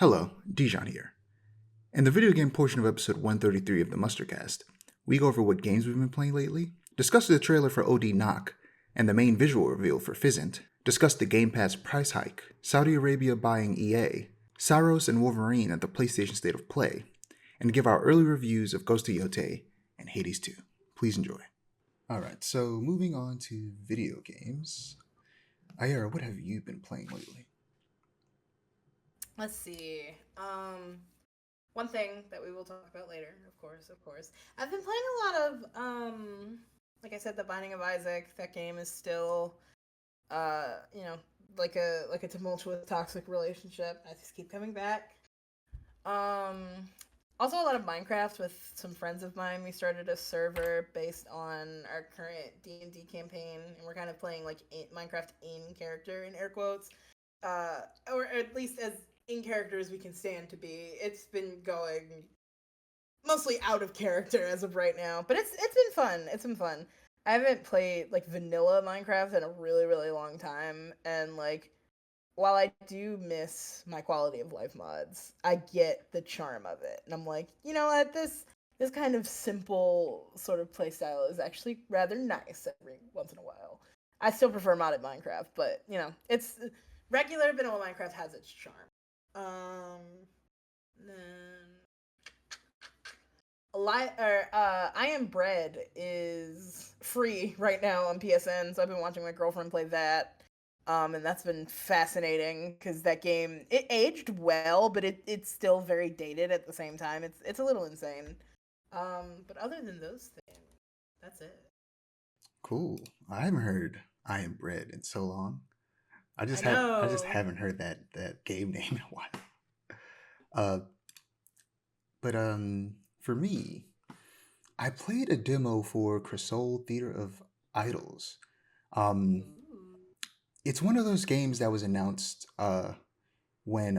Hello, Dijon here. In the video game portion of episode 133 of the Mustardcast, we go over what games we've been playing lately, discuss the trailer for O.D Knock, and the main visual reveal for Physint, discuss the Gamepass price hike, Saudi Arabia buying EA, Saros and Wolverine at the PlayStation State of Play, and give our early reviews of Ghost of Yotei and Hades 2. Please enjoy. Alright, so moving on to video games. Aiara, what have you been playing lately? Let's see. One thing that we will talk about later, of course. I've been playing a lot of, like I said, The Binding of Isaac. That game is still, like a tumultuous, toxic relationship. I just keep coming back. Also a lot of Minecraft with some friends of mine. We started a server based on our current D&D campaign, and we're kind of playing like Minecraft in character in air quotes, or at least as in character as we can stand to be. It's been going mostly out of character as of right now, but it's been fun. It's been fun. I haven't played like vanilla Minecraft in a really long time, and like while I do miss my quality of life mods, I get the charm of it, and I'm like, you know what, this kind of simple sort of playstyle is actually rather nice every once in a while. I still prefer modded Minecraft, but it's regular vanilla Minecraft has its charm. Then I Am Bread is free right now on PSN, so I've been watching my girlfriend play that. And that's been fascinating because that game, it aged well, but it's still very dated at the same time. It's a little insane. But other than those things, that's it. Cool. I haven't heard I Am Bread in so long. I I just know. haven't heard that game name in a while. Uh, but for me, I played a demo for Crisol Theater of Idols. Um, Ooh. it's one of those games that was announced when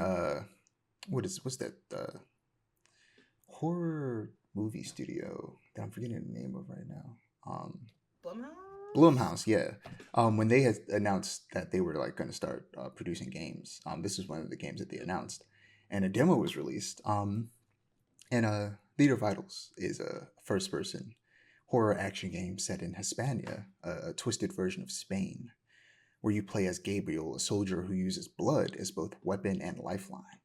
what's that horror movie studio that I'm forgetting the name of right now. Blumhouse? Blumhouse, yeah. When they had announced that they were like going to start producing games, this is one of the games that they announced, and a demo was released. And Theater of Idols is a first-person horror action game set in Hispania, a twisted version of Spain, where you play as Gabriel, a soldier who uses blood as both weapon and lifeline.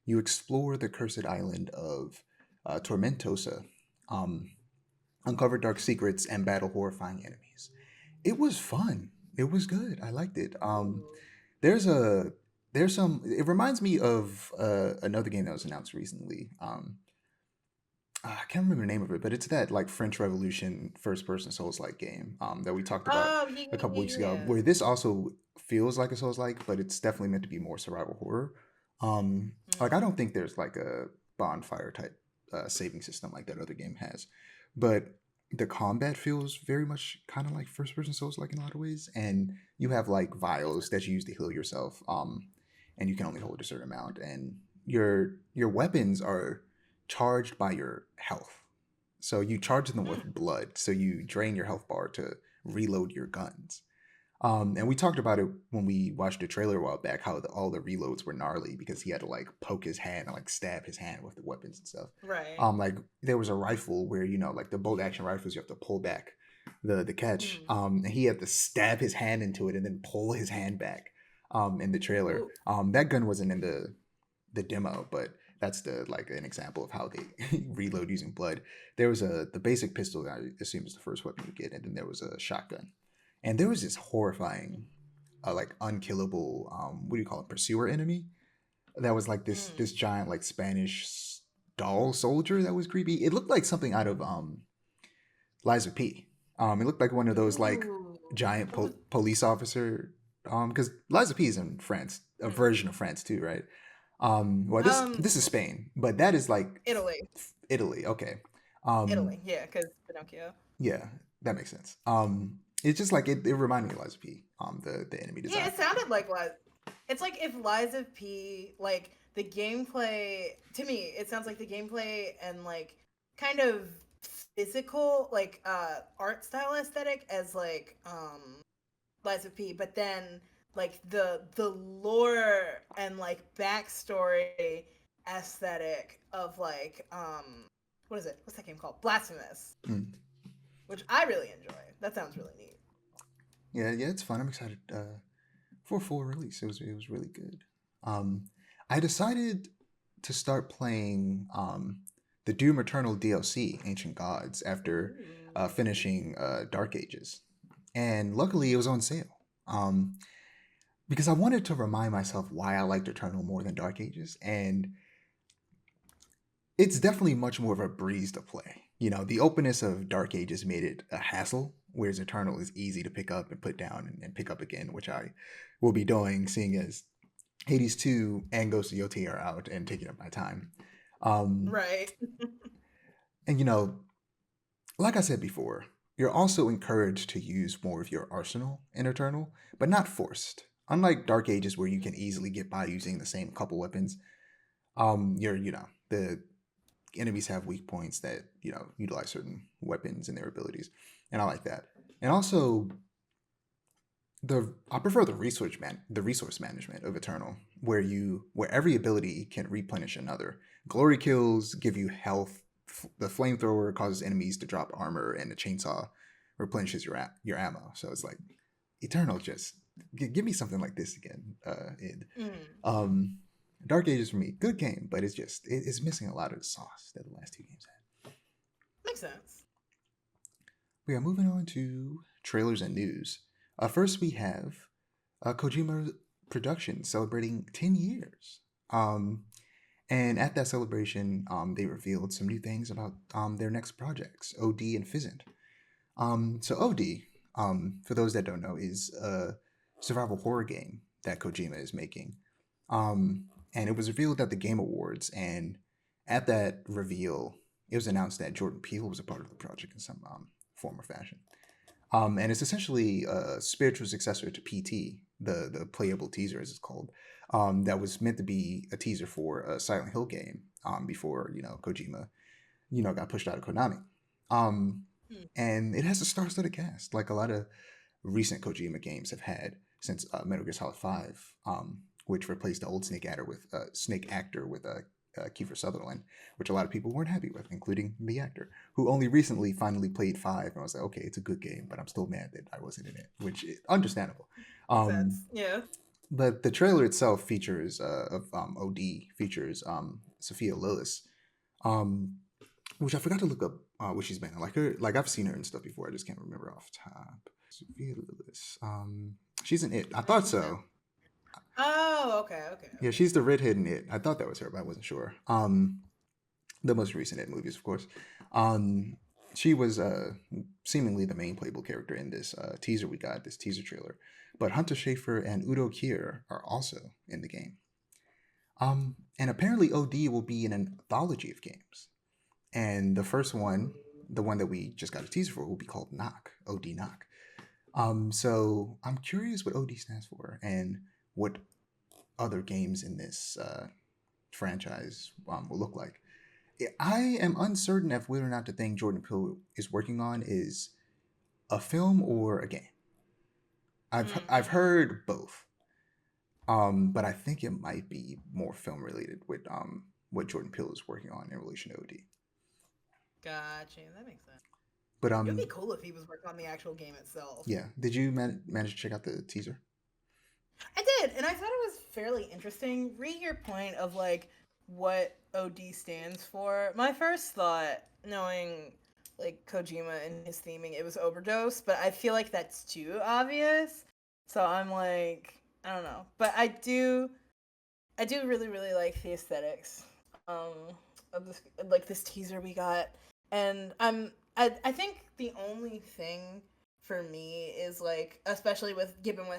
You explore the cursed island of Tormentosa, um, uncover dark secrets, and battle horrifying enemies. It was fun. It was good. I liked it. Ooh. There's a there's some. It reminds me of another game that was announced recently. I can't remember the name of it, but it's that like French Revolution first-person Souls-like game that we talked about Oh, a couple weeks ago. yeah. Where this also feels like a Souls-like, but it's definitely meant to be more survival horror. Like I Mm. don't think there's like a bonfire type saving system like that other game has, but the combat feels very much kind of like first-person Souls-like in a lot of ways, and you have like vials that you use to heal yourself, and you can only hold a certain amount, and your weapons are charged by your health. So you charge them with Mm. blood. So you drain your health bar to reload your guns. And we talked about it when we watched the trailer a while back, how all the reloads were gnarly because he had to like poke his hand and like stab his hand with the weapons and stuff. Right. Like there was a rifle where like the bolt action rifles, you have to pull back the catch. Mm. And he had to stab his hand into it and then pull his hand back. In the trailer, Ooh. that gun wasn't in the demo, but that's the like an example of how they reload using blood. There was the basic pistol that I assume is the first weapon you get, and then there was a shotgun, and there was this horrifying, like unkillable, what do you call it, pursuer enemy that was like Mm. this giant like Spanish doll soldier that was creepy. It looked like something out of Lies of P. It looked like one of those like Ooh. giant What was? police officer. Because Lies of P is in France, a Mm. version of France too, right? Well, Um, this is Spain, but that is like Italy. Italy. Okay. Um, Italy. Yeah, because Pinocchio. yeah, that makes sense. It's just like it reminded me of Lies of P. The enemy Yeah, design. it sounded like Lies. It's like if Lies of P, like the gameplay, to me, it sounds like the gameplay and like kind of physical, like art style aesthetic as like Lies of P, but then like the lore and like backstory aesthetic of like what is it? What's that game called? Blasphemous, Mm. which I really enjoy. That sounds really neat. Yeah, it's fun. I'm excited for full release. It was really good. Um, I decided to start playing the Doom Eternal DLC, Ancient Gods, after Ooh. finishing Dark Ages, and luckily it was on sale. Because I wanted to remind myself why I liked Eternal more than Dark Ages, and it's definitely much more of a breeze to play. The openness of Dark Ages made it a hassle, whereas Eternal is easy to pick up and put down and pick up again, which I will be doing, seeing as Hades 2 and Ghost of Yotei are out and taking up my time. Um, Right. and, like I said before, you're also encouraged to use more of your arsenal in Eternal, but not forced. Unlike Dark Ages, where you can easily get by using the same couple weapons, the enemies have weak points that utilize certain weapons and their abilities, and I like that. And also, the I prefer the resource management of Eternal, where every ability can replenish another. Glory kills give you health. The flamethrower causes enemies to drop armor, and the chainsaw replenishes your ammo. So it's like Eternal. Just give me something like this again. Mm. Um, Dark Ages for me, good game, but it's missing a lot of the sauce that the last two games had. Makes sense. We are moving on to trailers and news. First, we have Kojima production celebrating 10 years. And at that celebration, they revealed some new things about their next projects, O.D and Physint. So O.D, for those that don't know, is a survival horror game that Kojima is making. And it was revealed at the Game Awards, and at that reveal, it was announced that Jordan Peele was a part of the project in some form or fashion. And it's essentially a spiritual successor to PT, the playable teaser, as it's called, that was meant to be a teaser for a Silent Hill game before Kojima got pushed out of Konami. Um, Hmm. and it has a star-studded cast, like a lot of recent Kojima games have had since Metal Gear Solid 5, which replaced the old Snake actor with Kiefer Sutherland, which a lot of people weren't happy with, including the actor, who only recently finally played 5 and was like, okay, it's a good game, but I'm still mad that I wasn't in it, which is understandable. Makes Um, sense. Yeah. but the trailer itself features of OD features Sophia Lillis, um, which I forgot to look up what she's been in. Like I've seen her and stuff before. I just can't remember off the top. Sophia Lillis. She's in It. I thought so. Oh, okay, okay, Yeah, okay. she's the redhead in It. I thought that was her, but I wasn't sure. The most recent It movies, of course. Um, she was seemingly the main playable character in this teaser we got, this teaser trailer. But Hunter Schafer and Udo Kier are also in the game. And apparently OD will be in an anthology of games. And the first one, the one that we just got a teaser for, will be called Knock, O.D Knock. So I'm curious what OD stands for and what other games in this franchise will look like. I am uncertain of whether or not the thing Jordan Peele is working on is a film or a game. I've Mm-hmm. heard both, but I think it might be more film related with what Jordan Peele is working on in relation to OD. Gotcha. That makes sense. But It would be cool if he was working on the actual game itself. yeah. Did you manage to check out the teaser? I did, and I thought it was fairly interesting. Read your point of like what OD stands for. My first thought, knowing like Kojima and his theming, it was overdose, but I feel like that's too obvious. So I'm like, I don't know, but I do really really like the aesthetics of this like this teaser we got, and I think the only thing for me is like, especially with given what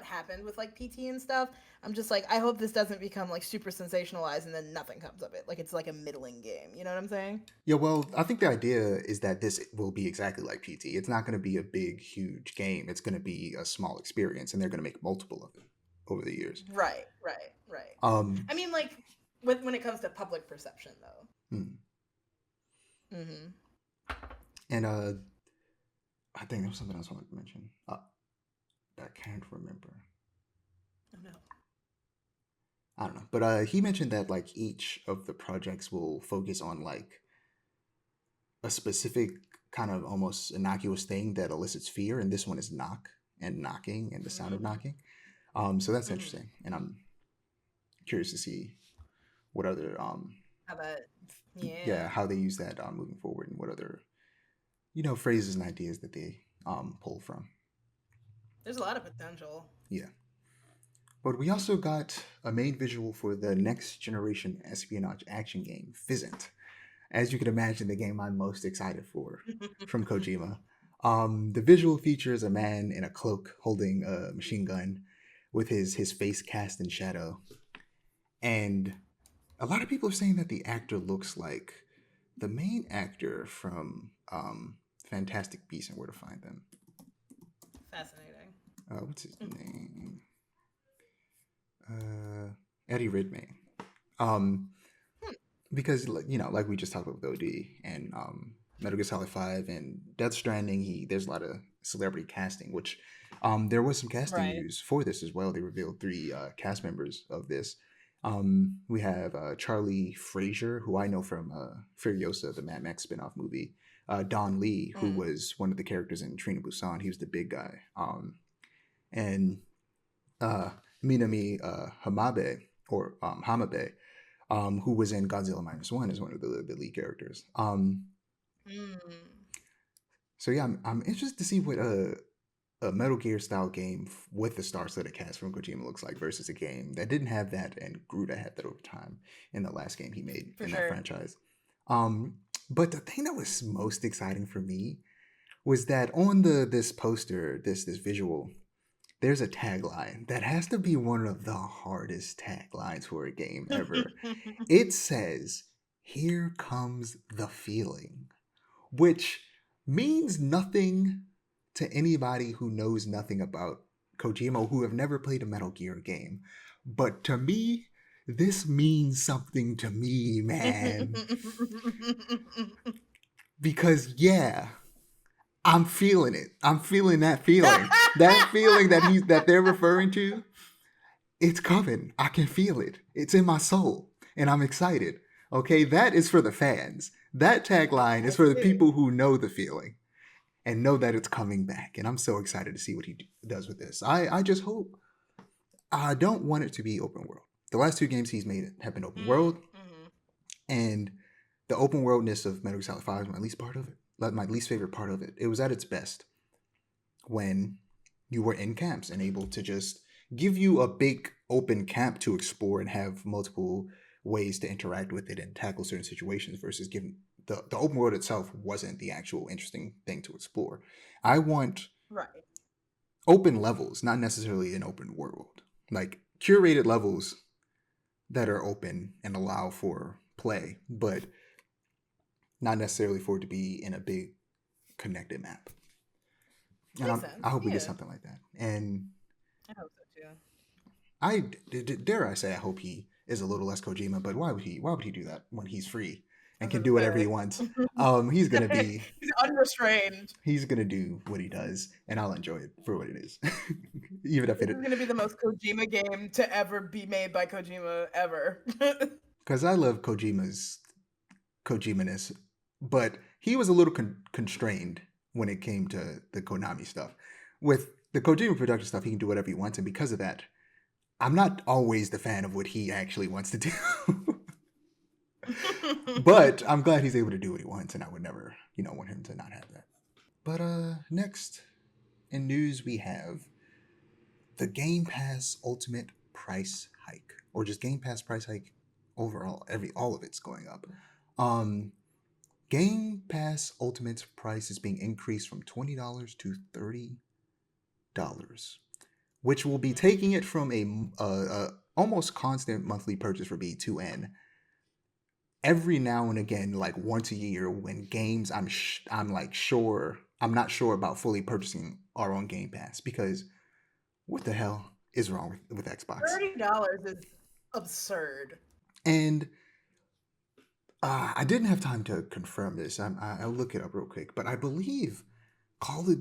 happened with like PT and stuff, I'm just like, I hope this doesn't become like super sensationalized and then nothing comes of it. Like it's like a middling game. You know what I'm saying? Yeah, well, I think the idea is that this will be exactly like PT. It's not going to be a big, huge game. It's going to be a small experience, and they're going to make multiple of it over the years. Right, right, right. Um, I mean, like when it comes to public perception, though. hmm. Mm-hmm. And I think there was something else I wanted to mention. I can't remember. Oh no. I don't know, but he mentioned that like each of the projects will focus on like a specific kind of almost innocuous thing that elicits fear, and this one is knock and knocking and the sound of Mm-hmm. knocking. So that's Mm-hmm. interesting, and I'm curious to see what other How about yeah, yeah? how they use that moving forward, and what other phrases and ideas that they pull from. There's a lot of potential. Yeah, but we also got a main visual for the next generation espionage action game, Physint. As you can imagine, the game I'm most excited for from Kojima. The visual features a man in a cloak holding a machine gun with his face cast in shadow. And a lot of people are saying that the actor looks like the main actor from Fantastic Beasts and Where to Find Them. Fascinating. What's his name? Eddie Redmayne. Um, Hmm. because like we just talked about with OD and Metal Gear Solid 5 and Death Stranding, there's a lot of celebrity casting, which there was some casting Right. news for this as well. They revealed three cast members of this. We have Charlie Frazier, who I know from Furiosa, the Mad Max spinoff movie. Don Lee, who Mm. was one of the characters in Train to Busan. He was the big guy. And uh, Minami Hamabe, or Hamabe, who was in Godzilla Minus One as one of the lead characters. Mm. So yeah, I'm interested to see what a Metal Gear style game with the star-studded cast from Kojima looks like versus a game that didn't have that, and Gruda had that over time in the last game he made For in that sure. franchise. Um, but the thing that was most exciting for me was that on this poster, this visual, there's a tagline that has to be one of the hardest taglines for a game ever. It says, "Here comes the feeling," which means nothing to anybody who knows nothing about Kojima, who have never played a Metal Gear game. But to me, this means something to me, man. Because yeah, I'm feeling it. I'm feeling that feeling. That feeling that they're referring to, it's coming. I can feel it. It's in my soul. And I'm excited. Okay, that is for the fans. That tagline is I for the see. people who know the feeling and know that it's coming back. And I'm so excited to see what he does with this. I just hope. I don't want it to be open world. The last two games he's made have been open world, Mm-hmm. and the open worldness of Metal Gear Solid 5 is my least part of it. My least favorite part of it. It was at its best when you were in camps and able to just give you a big open camp to explore and have multiple ways to interact with it and tackle certain situations versus giving the open world itself wasn't the actual interesting thing to explore. I want Right. open levels, not necessarily an open world. Like curated levels that are open and allow for play, but not necessarily for it to be in a big connected map. And Makes I sense. hope we get Yeah. something like that. And I hope so too. dare I say I hope he is a little less Kojima, but why would he do that when he's free I and was can gonna do whatever he say. wants? He's gonna be He's unrestrained. he's gonna do what he does, and I'll enjoy it for what it is, even if This it is gonna be the most Kojima game to ever be made by Kojima ever. because I love Kojimaness, but he was a little constrained when it came to the Konami stuff. With the Kojima production stuff, he can do whatever he wants, and because of that, I'm not always the fan of what he actually wants to do. But I'm glad he's able to do what he wants, and I would never, want him to not have that. But next in news we have the Game Pass Ultimate price hike, or just Game Pass price hike overall. All of it's going up. Um, Game Pass Ultimate's price is being increased from $20 to $30, which will be taking it from a almost constant monthly purchase for B2N every now and again, like once a year, when games I'm like sure I'm not sure about fully purchasing our own Game Pass because what the hell is wrong with Xbox? $30 is absurd. And I didn't have time to confirm this. I'll look it up real quick, but I believe Call it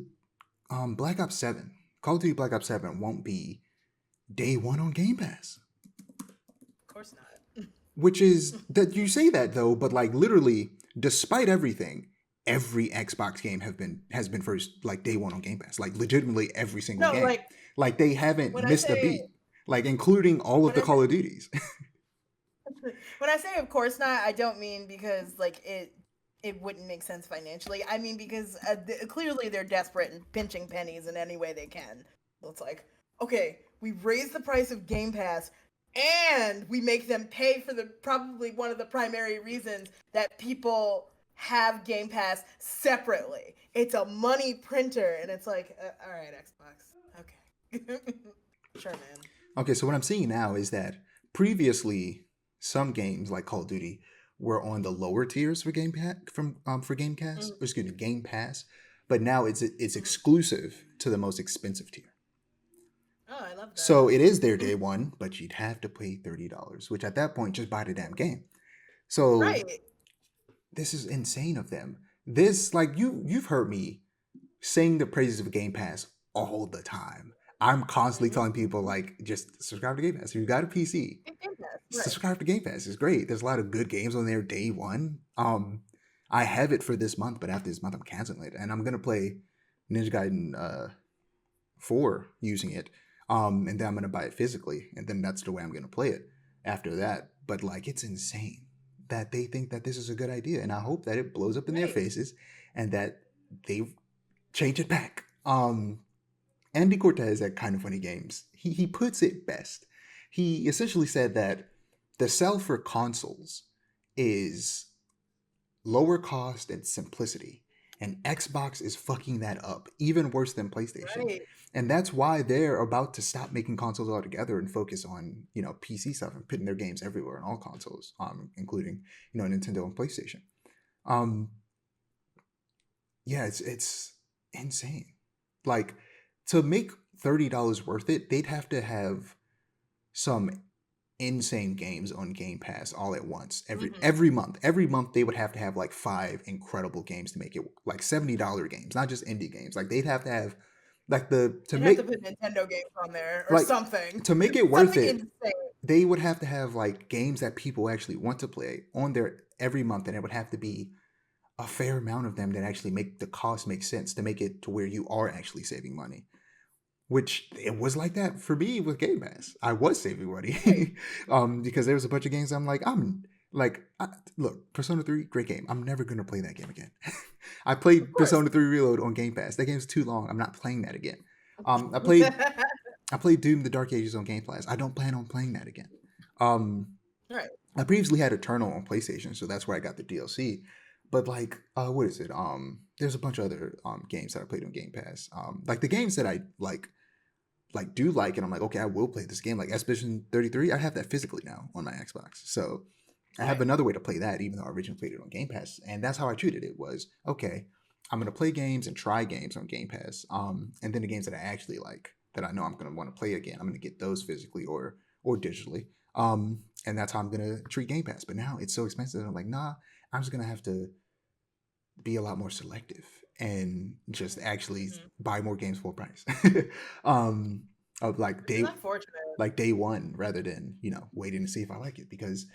Black Ops 7. Call of Duty Black Ops 7 won't be day one on Game Pass. Of course not. Which is that you say that though, but like literally, despite everything, every Xbox game has been first like day one on Game Pass. Like legitimately every single No, game. Like they haven't when I missed a say beat. Like including all of when the I Call of Duties. when I say of course not, I don't mean because like it wouldn't make sense financially. I mean because clearly they're desperate and pinching pennies in any way they can. So it's like, okay, we raise the price of Game Pass and we make them pay for the probably one of the primary reasons that people have Game Pass separately. It's a money printer, and it's like, all right, Xbox, okay, sure, man. Okay, so what I'm seeing now is that previously some games like Call of Duty were on the lower tiers for for Mm-hmm. Game Pass, but now it's Mm-hmm. exclusive to the most expensive tier. Oh, I love So that. it is their day one, but you'd have to pay $30, which at that point just buy the damn game. So Right. this is insane of them. This like you've heard me sing the praises of Game Pass all the time. I'm constantly Mm-hmm. telling people like just subscribe to Game Pass. If you got a PC, Game Pass, right. subscribe to Game Pass. It's great. There's a lot of good games on there day one. I have it for this month, but after this month I'm canceling it. And I'm gonna play Ninja Gaiden 4 using it. And then I'm gonna buy it physically, and then that's the way I'm gonna play it after that. But like it's insane that they think that this is a good idea. And I hope that it blows up in their Right. faces and that they change it back. Andy Cortez at Kind of Funny Games, he puts it best. He essentially said that the sell for consoles is lower cost and simplicity. And Xbox is fucking that up, even worse than PlayStation. Right. And that's why they're about to stop making consoles altogether and focus on, PC stuff and putting their games everywhere on all consoles, including, Nintendo and PlayStation. Um, yeah, it's insane. Like to make $30 worth it, they'd have to have some insane games on Game Pass all at once Mm-hmm. every month. Every month they would have to have like five incredible games to make it like $70 games, not just indie games. Like they'd have to have like the to They'd have to make put Nintendo games on there or like something. to make it worth Something it, insane. they would have to have like games that people actually want to play on there every month, and it would have to be a fair amount of them that actually make the cost make sense to make it to where you are actually saving money. Which it was like that for me with Game Pass. I was saving Right. money because there was a bunch of games look, Persona 3, great game. I'm never gonna play that game again. I Of played course. Persona 3 Reload on Game Pass. That game's too long. I'm not playing that again. I played Doom: The Dark Ages on Game Pass. I don't plan on playing that again. Um, Right. I previously had Eternal on PlayStation, so that's where I got the DLC. But like, what is it? There's a bunch of other games that I played on Game Pass. Like the games that I do like, and I'm like, okay, I will play this game. Like Expedition 33, I have that physically now on my Xbox, so I have Right. another way to play that, even though I originally played it on Game Pass, and that's how I treated it. Was okay, I'm gonna play games and try games on Game Pass, and then the games that I actually like, that I know I'm gonna want to play again, I'm gonna get those physically or digitally, and that's how I'm gonna treat Game Pass. But now it's so expensive, and I'm like, nah, I'm just gonna have to be a lot more selective and just actually Mm-hmm. buy more games full price. um of Which is unfortunate. like day one, rather than waiting to see if I like it, because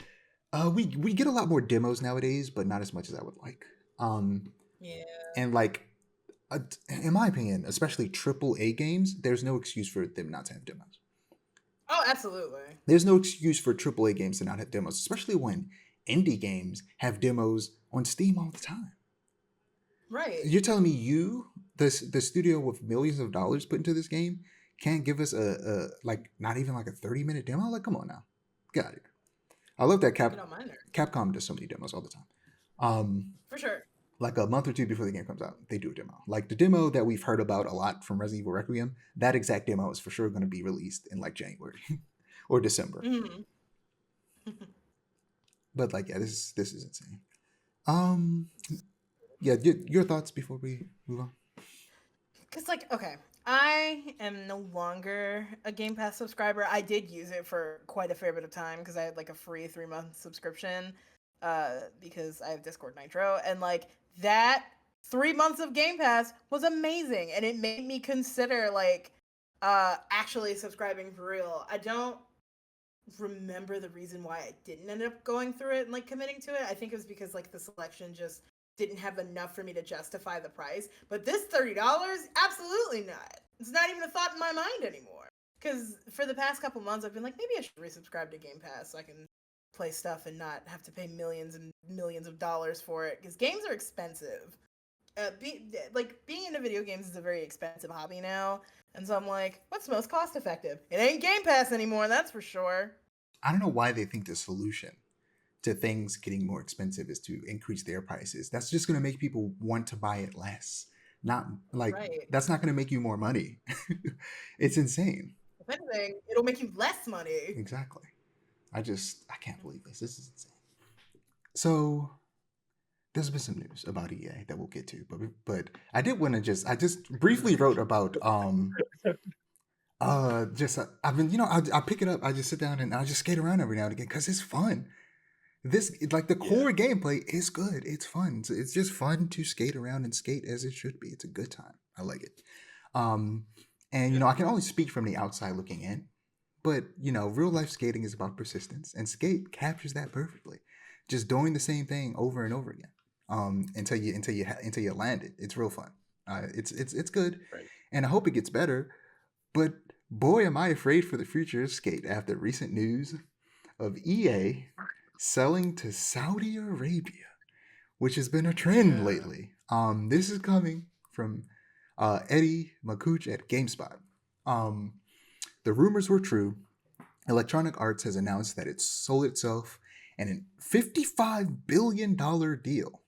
we get a lot more demos nowadays, but not as much as I would like. um Yeah. and like in my opinion, especially triple A games, there's no excuse for them not to have demos. Oh, absolutely. There's no excuse for triple A games to not have demos, especially when indie games have demos on Steam all the time. Right. You're telling me the studio with millions of dollars put into this game, can't give us a like not even like a 30-minute demo? Like, come on now, got it. I love that Get on my nerves. Capcom does so many demos all the time. Um, For sure. like a month or two before the game comes out, they do a demo. Like the demo that we've heard about a lot from Resident Evil Requiem, that exact demo is for sure going to be released in like January or December. Mm-hmm. But like, yeah, this is insane. Um, yeah, your thoughts before we move on. Because, like, okay, I am no longer a Game Pass subscriber. I did use it for quite a fair bit of time because I had like a free 3 month subscription because I have Discord Nitro. And like that 3 months of Game Pass was amazing. And it made me consider like actually subscribing for real. I don't remember the reason why I didn't end up going through it and like committing to it. I think it was because like the selection just didn't have enough for me to justify the price. But this $30, absolutely not. It's not even a thought in my mind anymore. Because for the past couple months, I've been like, maybe I should resubscribe to Game Pass so I can play stuff and not have to pay millions and millions of dollars for it. Because games are expensive. Being into video games is a very expensive hobby now, and so I'm like, what's most cost effective? It ain't Game Pass anymore, that's for sure. I don't know why they think the solution to things getting more expensive is to increase their prices. That's just going to make people want to buy it less. Not like Right. that's not going to make you more money. It's insane. If anything, it'll make you less money. Exactly. I can't believe this. This is insane. So there's been some news about EA that we'll get to, but I did want to I just briefly wrote about just I've been I pick it up, I just sit down and I just skate around every now and again because it's fun. This like the Yeah. core gameplay is good. It's fun. It's just fun to skate around and skate as it should be. It's a good time. I like it. Um, and Yeah. I can only speak from the outside looking in, but real life skating is about persistence, and skate captures that perfectly. Just doing the same thing over and over again, until you land it. It's real fun. It's good, Right. and I hope it gets better. But boy, am I afraid for the future of skate after recent news of EA selling to Saudi Arabia, which has been a trend Yeah. lately. This is coming from Eddie Makuch at GameSpot. Um, the rumors were true. Electronic Arts has announced that it sold itself in a $55 billion deal.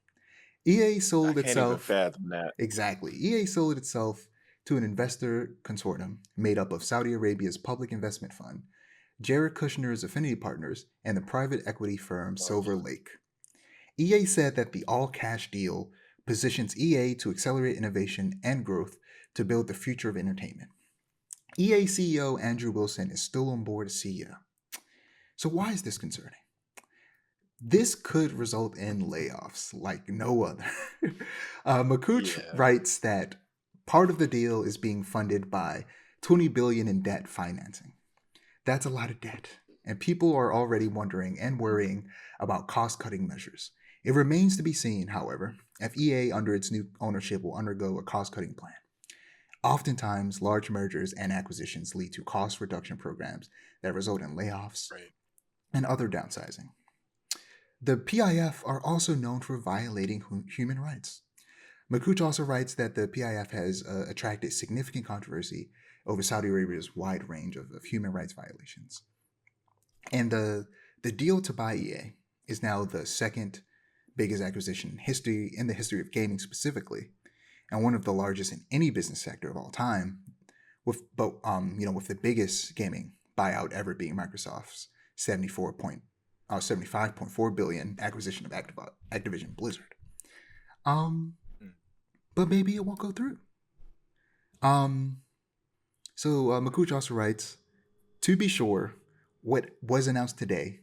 EA I sold can't even itself fathom that. Exactly. EA sold itself to an investor consortium made up of Saudi Arabia's Public Investment Fund, Jared Kushner's affinity partners, and the private equity firm Silver Lake. EA said that the all cash deal positions EA to accelerate innovation and growth to build the future of entertainment. EA CEO Andrew Wilson is still on board as CEO. So, why is this concerning? This could result in layoffs like no other. Makuch Yeah. writes that part of the deal is being funded by $20 billion in debt financing. That's a lot of debt, and people are already wondering and worrying about cost-cutting measures. It remains to be seen, however, if EA under its new ownership will undergo a cost-cutting plan. Oftentimes, large mergers and acquisitions lead to cost reduction programs that result in layoffs Right. and other downsizing. The PIF are also known for violating human rights. Makuch also writes that the PIF has attracted significant controversy over Saudi Arabia's wide range of human rights violations. And the deal to buy EA is now the second biggest acquisition in the history of gaming specifically, and one of the largest in any business sector of all time. With the biggest gaming buyout ever being Microsoft's 75.4 billion acquisition of Activision Blizzard. Um, Mm. but maybe it won't go through. So Makuch also writes, to be sure, what was announced today,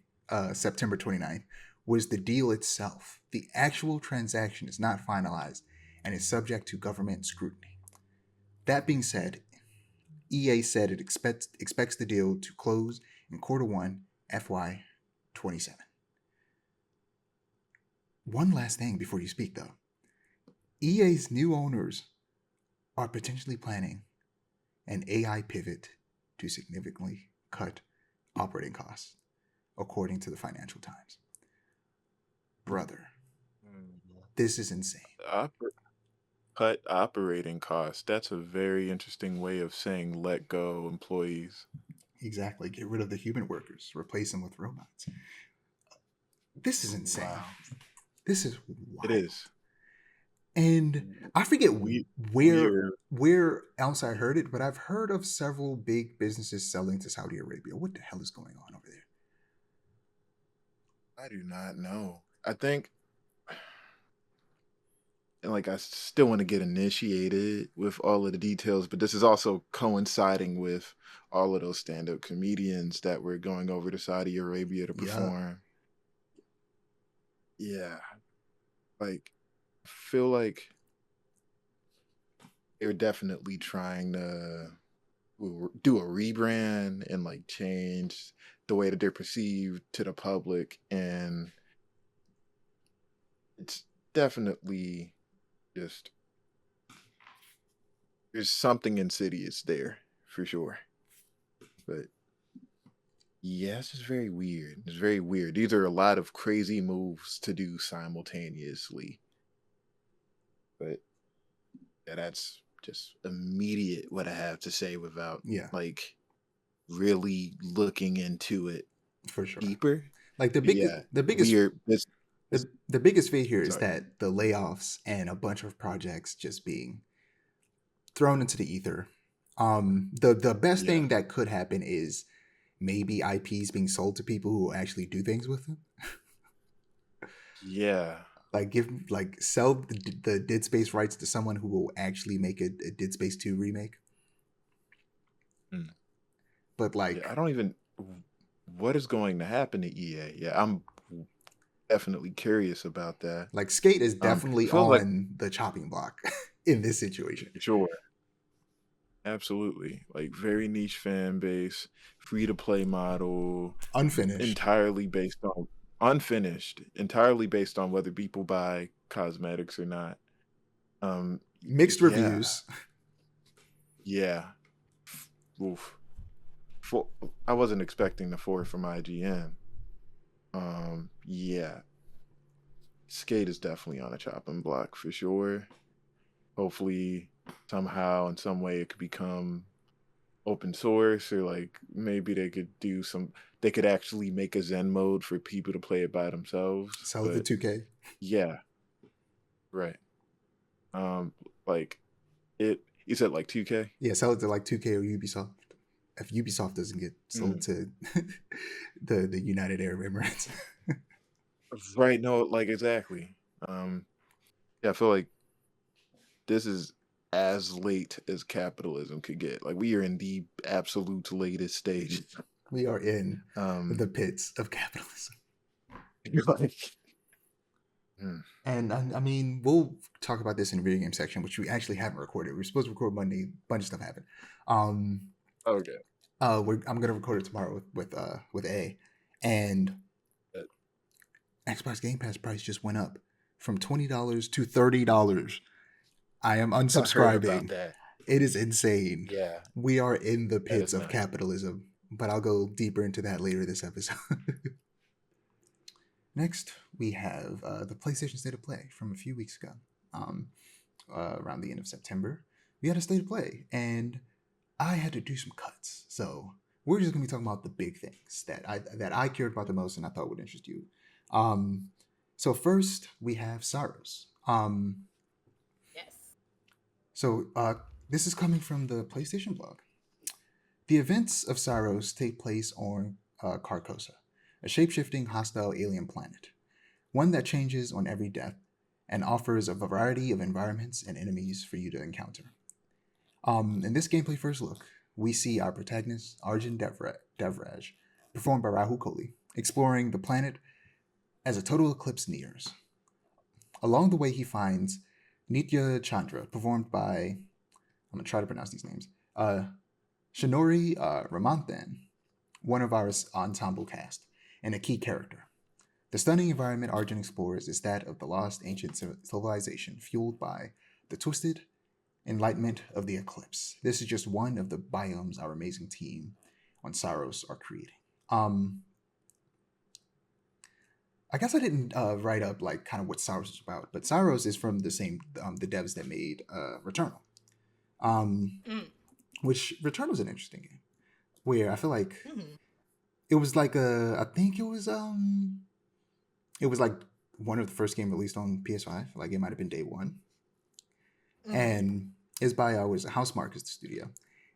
September 29th, was the deal itself. The actual transaction is not finalized and is subject to government scrutiny. That being said, EA said it expects the deal to close in Q1 FY27. One last thing before you speak, though. EA's new owners are potentially planning an AI pivot to significantly cut operating costs, according to the Financial Times. Brother, this is insane. Oper- Cut operating costs. That's a very interesting way of saying let go employees. Exactly. Get rid of the human workers, replace them with robots. This is insane. Wow. This is It wild. is. And I forget We where are. where else I heard it, but I've heard of several big businesses selling to Saudi Arabia. What the hell is going on over there? I do not know. I think, and like, I still want to get initiated with all of the details, but this is also coinciding with all of those stand-up comedians that were going over to Saudi Arabia to Yeah. perform. Yeah, like, feel like they're definitely trying to do a rebrand and like change the way that they're perceived to the public, and it's definitely just there's something insidious there for sure. But yes, it's very weird. It's very weird. These are a lot of crazy moves to do simultaneously. But yeah, that's just immediate what I have to say without Yeah, like really looking into it for sure. deeper. Like Yeah, the biggest weird. the biggest fate here is Sorry. that the layoffs and a bunch of projects just being thrown into the ether. The best Yeah, thing that could happen is maybe IPs being sold to people who actually do things with them. yeah, Like sell the Dead Space rights to someone who will actually make a Dead Space 2 remake. mm, But yeah. I don't even. What is going to happen to EA? Yeah, I'm definitely curious about that. like Skate is I definitely feel like on the chopping block in this situation. sure, absolutely, like very niche fan base, free to play model, Unfinished, entirely based on unfinished, entirely based on whether people buy cosmetics or not. mixed Yeah, reviews. yeah. Oof. Four, I wasn't expecting the 4 from IGN. Yeah, Skate is definitely on a chopping block for sure. Hopefully, somehow in some way, it could become open source, or like maybe they could do some. They could actually make a Zen mode for people to play it by themselves. Sell it to But 2K. yeah, right. Um, like it. You said like 2K. Yeah, sell it to like 2K or Ubisoft. If Ubisoft doesn't get sold to the United Arab Emirates. Right. No. Like exactly. Um. Yeah. I feel like this is as late as capitalism could get. Like we are in the absolute latest stage. We are in Um. the pits of capitalism. Like. hmm, And I mean, we'll talk about this in the video game section, which we actually haven't recorded. We are supposed to record Monday. A bunch of stuff happened. Um, Okay. I'm gonna record it tomorrow with A, and Uh, Xbox Game Pass price just went up from $20 to $30. I am I heard about unsubscribing. that. It is insane. Yeah, We are in the that pits is of nuts. capitalism, but I'll go deeper into that later this episode. Next, we have the PlayStation State of Play from a few weeks ago, um, around the end of September. We had a State of Play, and I had to do some cuts. So we're just gonna be talking about the big things that I cared about the most and I thought would interest you. Um, so first we have Saros. Yes. So this is coming from the PlayStation blog. The events of Saros take place on Carcosa, a shapeshifting hostile alien planet, one that changes on every death and offers a variety of environments and enemies for you to encounter. In this gameplay first look, we see our protagonist, Arjun Devraj, performed by Rahul Kohli, exploring the planet as a total eclipse nears. Along the way, he finds Nitya Chandra, performed by, I'm going to try to pronounce these names, Shinori Ramanthan, one of our ensemble cast, and a key character. The stunning environment Arjun explores is that of the lost ancient civilization fueled by the twisted enlightenment of the eclipse. This is just one of the biomes our amazing team on Saros are creating. I guess I didn't write up like kind of what Saros is about, but Saros is from the same the devs that made Returnal, Mm. which Returnal is an interesting game where I feel like Mm-hmm. it was like I think it was like one of the first game released on PS5. Like it might have been day one, Mm-hmm. and it's by was Housemarque is the studio,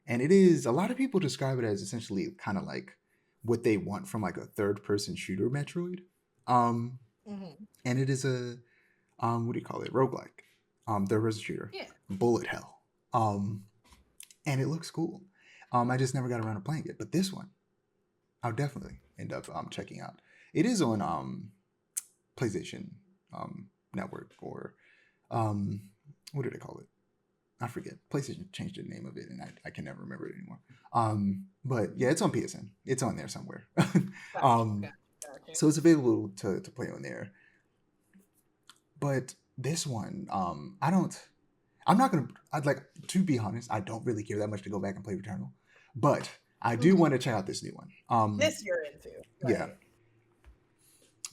and it is a lot of people describe it as essentially kind of like what they want from like a third person shooter Metroid. Um, Mm-hmm. and it is a what do you call it, roguelike, third person shooter, Yeah. bullet hell, um, and it looks cool. I just never got around to playing it, but this one I'll definitely end up checking out. It is on PlayStation Network or um, what do they call it? I forget. PlayStation changed the name of it, and I can never remember it anymore. But yeah, it's on PSN. It's on there somewhere. um, Gotcha. so it's available to play on there. But this one, I'm not gonna. I'd like to be honest. I don't really care that much to go back and play Returnal, but I do want to check out this new one. This you're into, right? Yeah.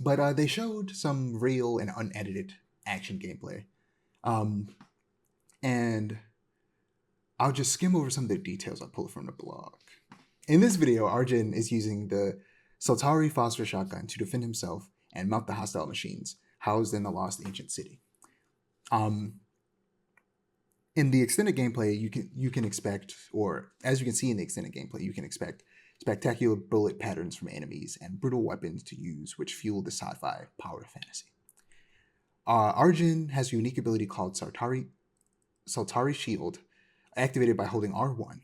But they showed some real and unedited action gameplay. And I'll just skim over some of the details I pulled from the blog. In this video, Arjun is using the Soltari phosphor shotgun to defend himself and mount the hostile machines housed in the lost ancient city. In the extended gameplay, you can expect, or as you can see in the extended gameplay, you can expect spectacular bullet patterns from enemies and brutal weapons to use, which fuel the sci-fi power of fantasy. Arjun has a unique ability called Soltari Shield, activated by holding R1,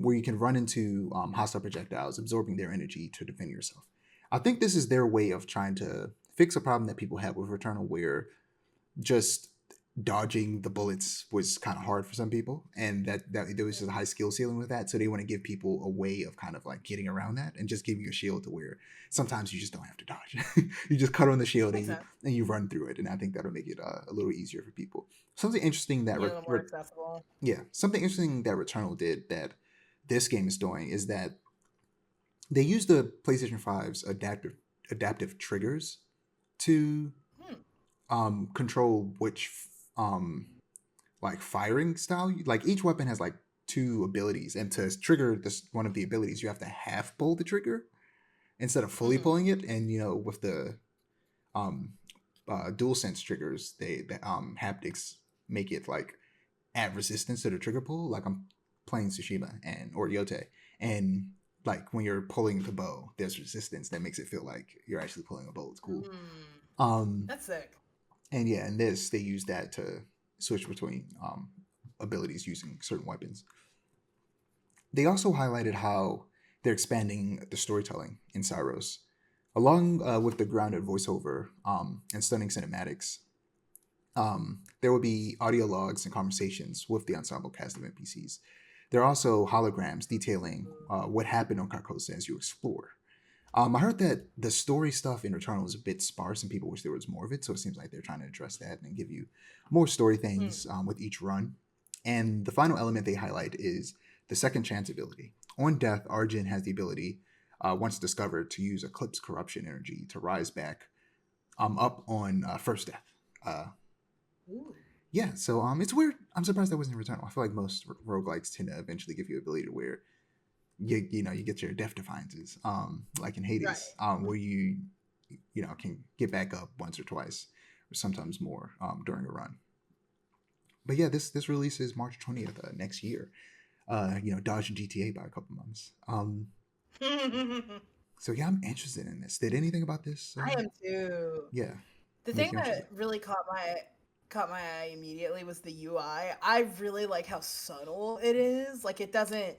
where you can run into hostile projectiles, absorbing their energy to defend yourself. I think this is their way of trying to fix a problem that people have with Returnal, where just dodging the bullets was kind of hard for some people, and that there was just a high skill ceiling with that. So they want to give people a way of kind of like getting around that and just giving you a shield to where sometimes you just don't have to dodge. You just cut on the shield and you run through it, and I think that'll make it a little easier for people. Something interesting that a little more accessible. Yeah, something interesting that Returnal did that this game is doing is that they use the PlayStation 5's adaptive triggers to control which like firing style. Like each weapon has like 2 abilities, and to trigger this one of the abilities, you have to half pull the trigger instead of fully pulling it. And with the dual sense triggers, the haptics make it like add resistance to the trigger pull. Like I'm playing Tsushima or Yotei, and like when you're pulling the bow, there's resistance that makes it feel like you're actually pulling a bow. It's cool. That's sick. And yeah, in this they use that to switch between abilities using certain weapons. They also highlighted how they're expanding the storytelling in Saros, along with the grounded voiceover and stunning cinematics. There will be audio logs and conversations with the ensemble cast of NPCs. There are also holograms detailing what happened on Carcosa as you explore. I heard that the story stuff in Returnal was a bit sparse and people wish there was more of it, so it seems like they're trying to address that and give you more story things with each run. And the final element they highlight is the second chance ability. On death, Arjun has the ability, once discovered, to use Eclipse Corruption energy to rise back up on first death. Yeah, so it's weird. I'm surprised that wasn't in Returnal. I feel like most roguelikes tend to eventually give you the ability to where you get your death defiances, like in Hades, right. Where you can get back up once or twice, or sometimes more during a run. But yeah, this release is March 20th next year. Dodging GTA by a couple months. So yeah, I'm interested in this. Did anything about this? I am too. Yeah. The thing that really caught my eye immediately was the UI. I really like how subtle it is. Like it doesn't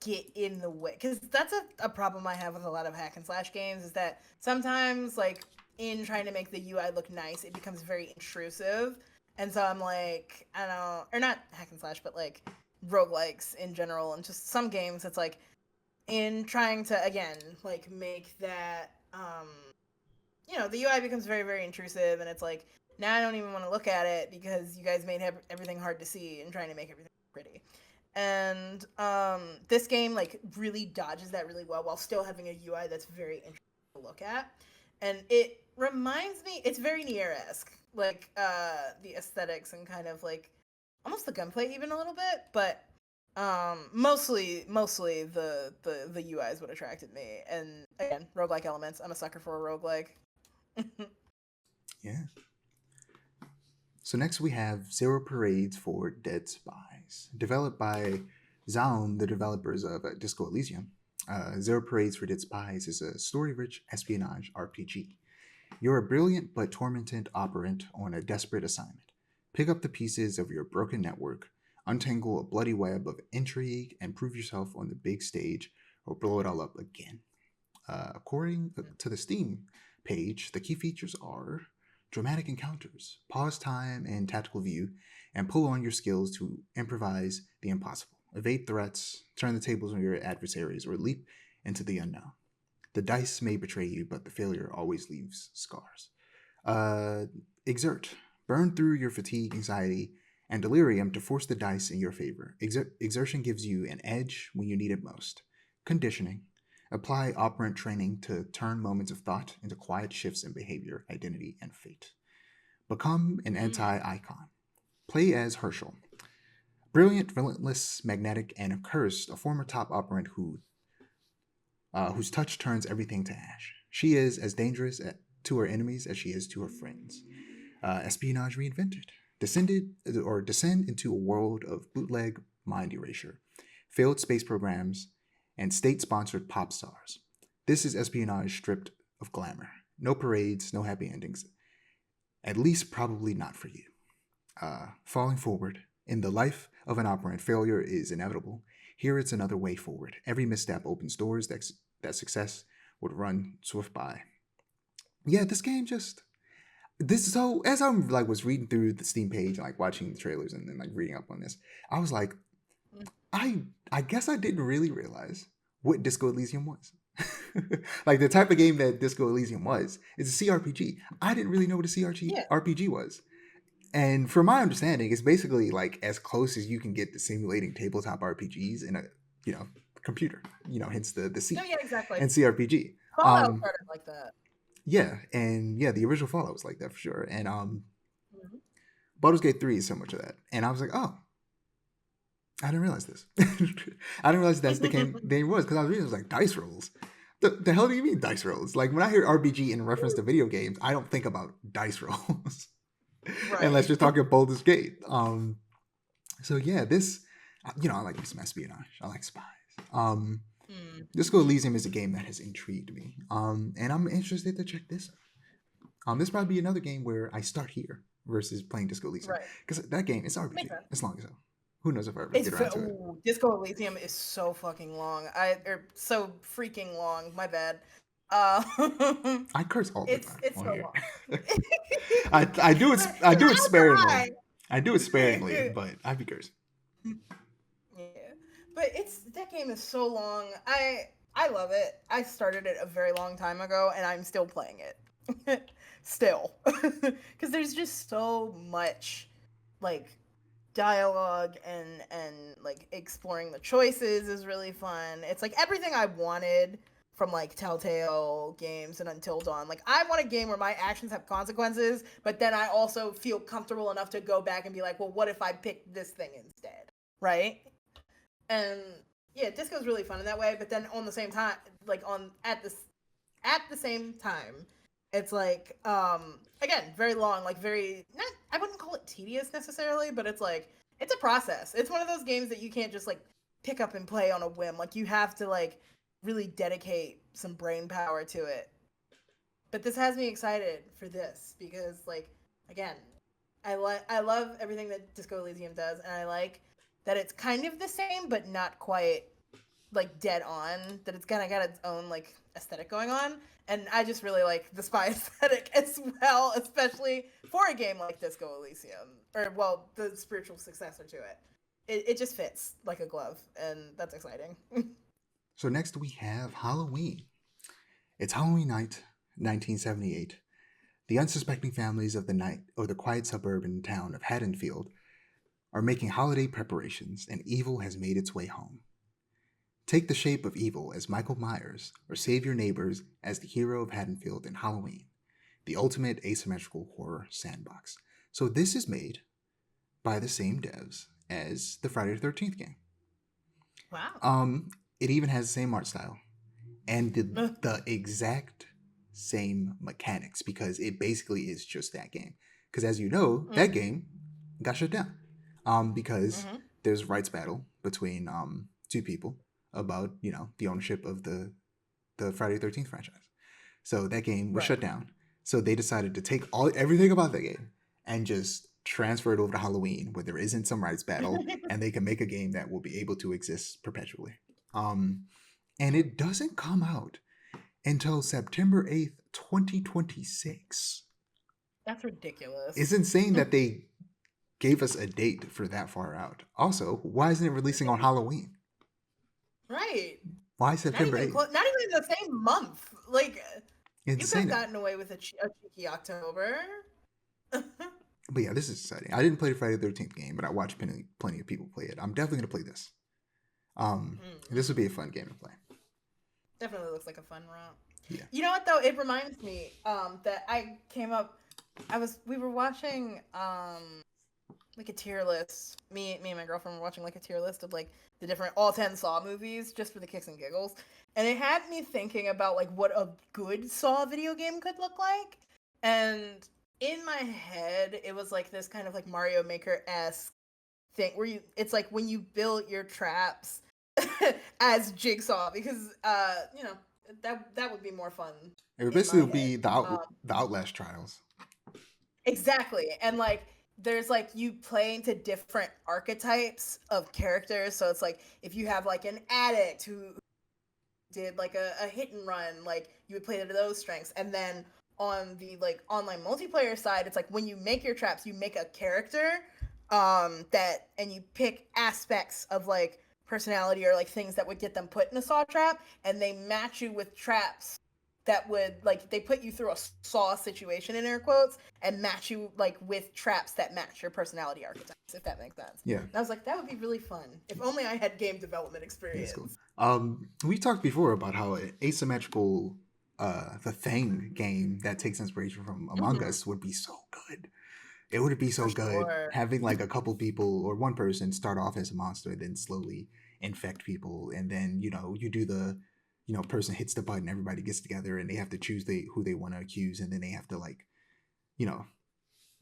get in the way, because that's a problem I have with a lot of hack and slash games, is that sometimes like in trying to make the UI look nice, it becomes very intrusive. And so I'm like, I don't know, or not hack and slash, but like roguelikes in general, and just some games, it's like in trying to again like make that the UI becomes very, very intrusive, and it's like now I don't even want to look at it because you guys made everything hard to see and trying to make everything pretty. And this game like really dodges that really well while still having a UI that's very interesting to look at. And it reminds me, it's very Nier-esque, like the aesthetics and kind of like almost the gunplay even a little bit, but mostly the UI is what attracted me. And again, roguelike elements. I'm a sucker for a roguelike. Yeah. So next we have Zero Parades for Dead Spies. Developed by Zaun, the developers of Disco Elysium, Zero Parades for Dead Spies is a story-rich espionage RPG. You're a brilliant but tormented operant on a desperate assignment. Pick up the pieces of your broken network, untangle a bloody web of intrigue, and prove yourself on the big stage, or blow it all up again. According to the Steam page, the key features are dramatic encounters, pause time and tactical view, and pull on your skills to improvise the impossible, evade threats, turn the tables on your adversaries, or leap into the unknown. The dice may betray you, but the failure always leaves scars. Uh, Exert. Burn through your fatigue, anxiety, and delirium to force the dice in your favor. Exertion gives you an edge when you need it most. Conditioning. Apply operant training to turn moments of thought into quiet shifts in behavior, identity, and fate. Become an anti-icon. Play as Herschel. Brilliant, relentless, magnetic, and cursed, a former top operant whose touch turns everything to ash. She is as dangerous to her enemies as she is to her friends. Espionage reinvented. Descend into a world of bootleg mind erasure, failed space programs, and state-sponsored pop stars. This is espionage stripped of glamour. No parades, no happy endings. At least probably not for you. Falling forward. In the life of an operant, failure is inevitable. Here it's another way forward. Every misstep opens doors that success would run swift by. Yeah, this game just... So as I'm like was reading through the Steam page and like watching the trailers and then like reading up on this, I was like, I guess I didn't really realize what Disco Elysium was. Like the type of game that Disco Elysium was is a CRPG. I didn't really know what a CRPG was. And from my understanding, it's basically like as close as you can get to simulating tabletop RPGs in a computer. Hence the C. Oh yeah, exactly. And CRPG. Fallout started like that. Yeah, and yeah, the original Fallout was like that for sure. And Baldur's Gate 3 is so much of that. And I was like, oh, I didn't realize this. I didn't realize that's the game was, because I was reading, it was like dice rolls. The hell do you mean dice rolls? Like when I hear RPG in reference to video games, I don't think about dice rolls. Right. Unless you're talking Baldur's Gate. So yeah, this, I like me some espionage. I like Spies. Disco Elysium is a game that has intrigued me. And I'm interested to check this out. This probably be another game where I start here versus playing Disco Elysium. Right. Because that game, it's RPG. It's long as hell. Who knows if I ever get around to it. Disco Elysium is so fucking long. So freaking long. My bad. I curse all the time. It's so long. I do it sparingly. I do it sparingly, but I be cursing. Yeah, but that game is so long. I love it. I started it a very long time ago, and I'm still playing it. Still, because there's just so much like dialogue and like exploring the choices is really fun. It's like everything I wanted from like Telltale games and Until Dawn. Like I want a game where my actions have consequences, but then I also feel comfortable enough to go back and be like, well, what if I pick this thing instead? Right? And yeah, Disco's really fun in that way, but then on the same time, like at the same time, it's like again, very long, like I wouldn't call it tedious necessarily, but it's like it's a process. It's one of those games that you can't just like pick up and play on a whim. Like you have to like really dedicate some brain power to it. But this has me excited for this because like again, I love everything that Disco Elysium does, and I like that it's kind of the same but not quite like dead on, that it's kind of got its own like aesthetic going on. And I just really like the spy aesthetic as well, especially for a game like Disco Elysium, or well, the spiritual successor to it. It just fits like a glove, and that's exciting. So next we have Halloween. It's Halloween night, 1978. The unsuspecting families of the quiet suburban town of Haddonfield are making holiday preparations, and evil has made its way home. Take the shape of evil as Michael Myers, or save your neighbors as the hero of Haddonfield in Halloween, the ultimate asymmetrical horror sandbox. So this is made by the same devs as the Friday the 13th game. Wow. It even has the same art style and the exact same mechanics, because it basically is just that game. Because as you know, that game got shut down because there's rights battle between two people about the ownership of the Friday the 13th franchise. So that game was shut down. So they decided to take everything about that game and just transfer it over to Halloween, where there isn't some rights battle, and they can make a game that will be able to exist perpetually. And it doesn't come out until September 8th, 2026. That's ridiculous. It's insane that they gave us a date for that far out. Also, why isn't it releasing on Halloween? Right. Why September 8th? Not even the same month. Like, you could have Insane. gotten away with a cheeky October. But yeah, this is exciting. I didn't play the Friday the 13th game, but I watched plenty of people play it. I'm definitely going to play this. This would be a fun game to play. Definitely looks like a fun route. Yeah. You know what though? It reminds me that we were watching like a tier list. Me and my girlfriend were watching like a tier list of like the different all 10 Saw movies just for the kicks and giggles. And it had me thinking about like what a good Saw video game could look like. And in my head, it was like this kind of like Mario Maker-esque thing where it's like when you build your traps as Jigsaw, because that would be more fun. It would basically be the Outlast trials. Exactly. And like there's like you play into different archetypes of characters. So it's like if you have like an addict who did like a hit and run, like you would play to those strengths. And then on the like online multiplayer side, it's like when you make your traps, you make a character and you pick aspects of like personality or like things that would get them put in a Saw trap, and they match you with traps that would like they put you through a Saw situation in air quotes and match you like with traps that match your personality archetypes, if that makes sense. Yeah. And I was like, that would be really fun if only I had game development experience. That's cool. We talked before about how an asymmetrical The Thing game that takes inspiration from Among Us would be so good. It would be so good having like a couple people or one person start off as a monster, then slowly infect people, and then you do the person hits the button, everybody gets together, and they have to choose who they want to accuse, and then they have to like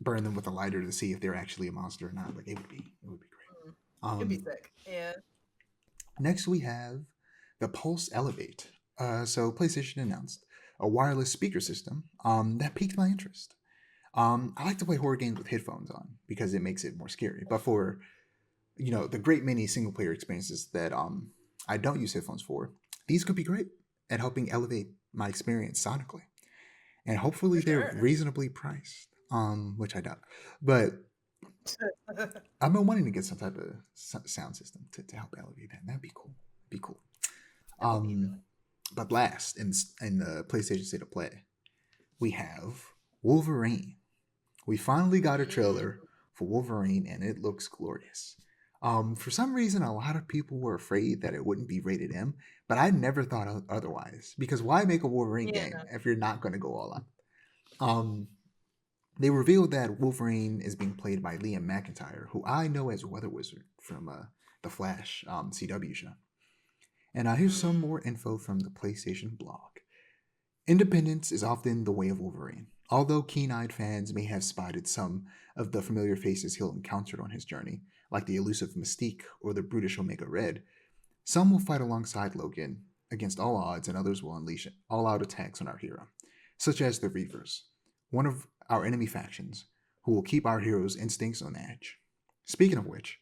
burn them with a lighter to see if they're actually a monster or not. Like it would be great. It'd be sick. Yeah. Next we have the Pulse Elevate. So PlayStation announced a wireless speaker system that piqued my interest. I like to play horror games with headphones on because it makes it more scary. But for the great many single player experiences that I don't use headphones for, these could be great at helping elevate my experience sonically. And hopefully they're reasonably priced, which I doubt. But I've been wanting to get some type of sound system to help elevate that. That'd be cool. But last in the PlayStation State of Play, we have Wolverine. We finally got a trailer for Wolverine, and it looks glorious. For some reason, a lot of people were afraid that it wouldn't be rated M, but I never thought otherwise. Because why make a Wolverine game if you're not going to go all out? They revealed that Wolverine is being played by Liam McIntyre, who I know as Weather Wizard from the Flash CW show. And here's some more info from the PlayStation blog. Independence is often the way of Wolverine. Although keen-eyed fans may have spotted some of the familiar faces he'll encounter on his journey, like the elusive Mystique or the brutish Omega Red, some will fight alongside Logan against all odds, and others will unleash all-out attacks on our hero, such as the Reavers, one of our enemy factions, who will keep our hero's instincts on edge. Speaking of which,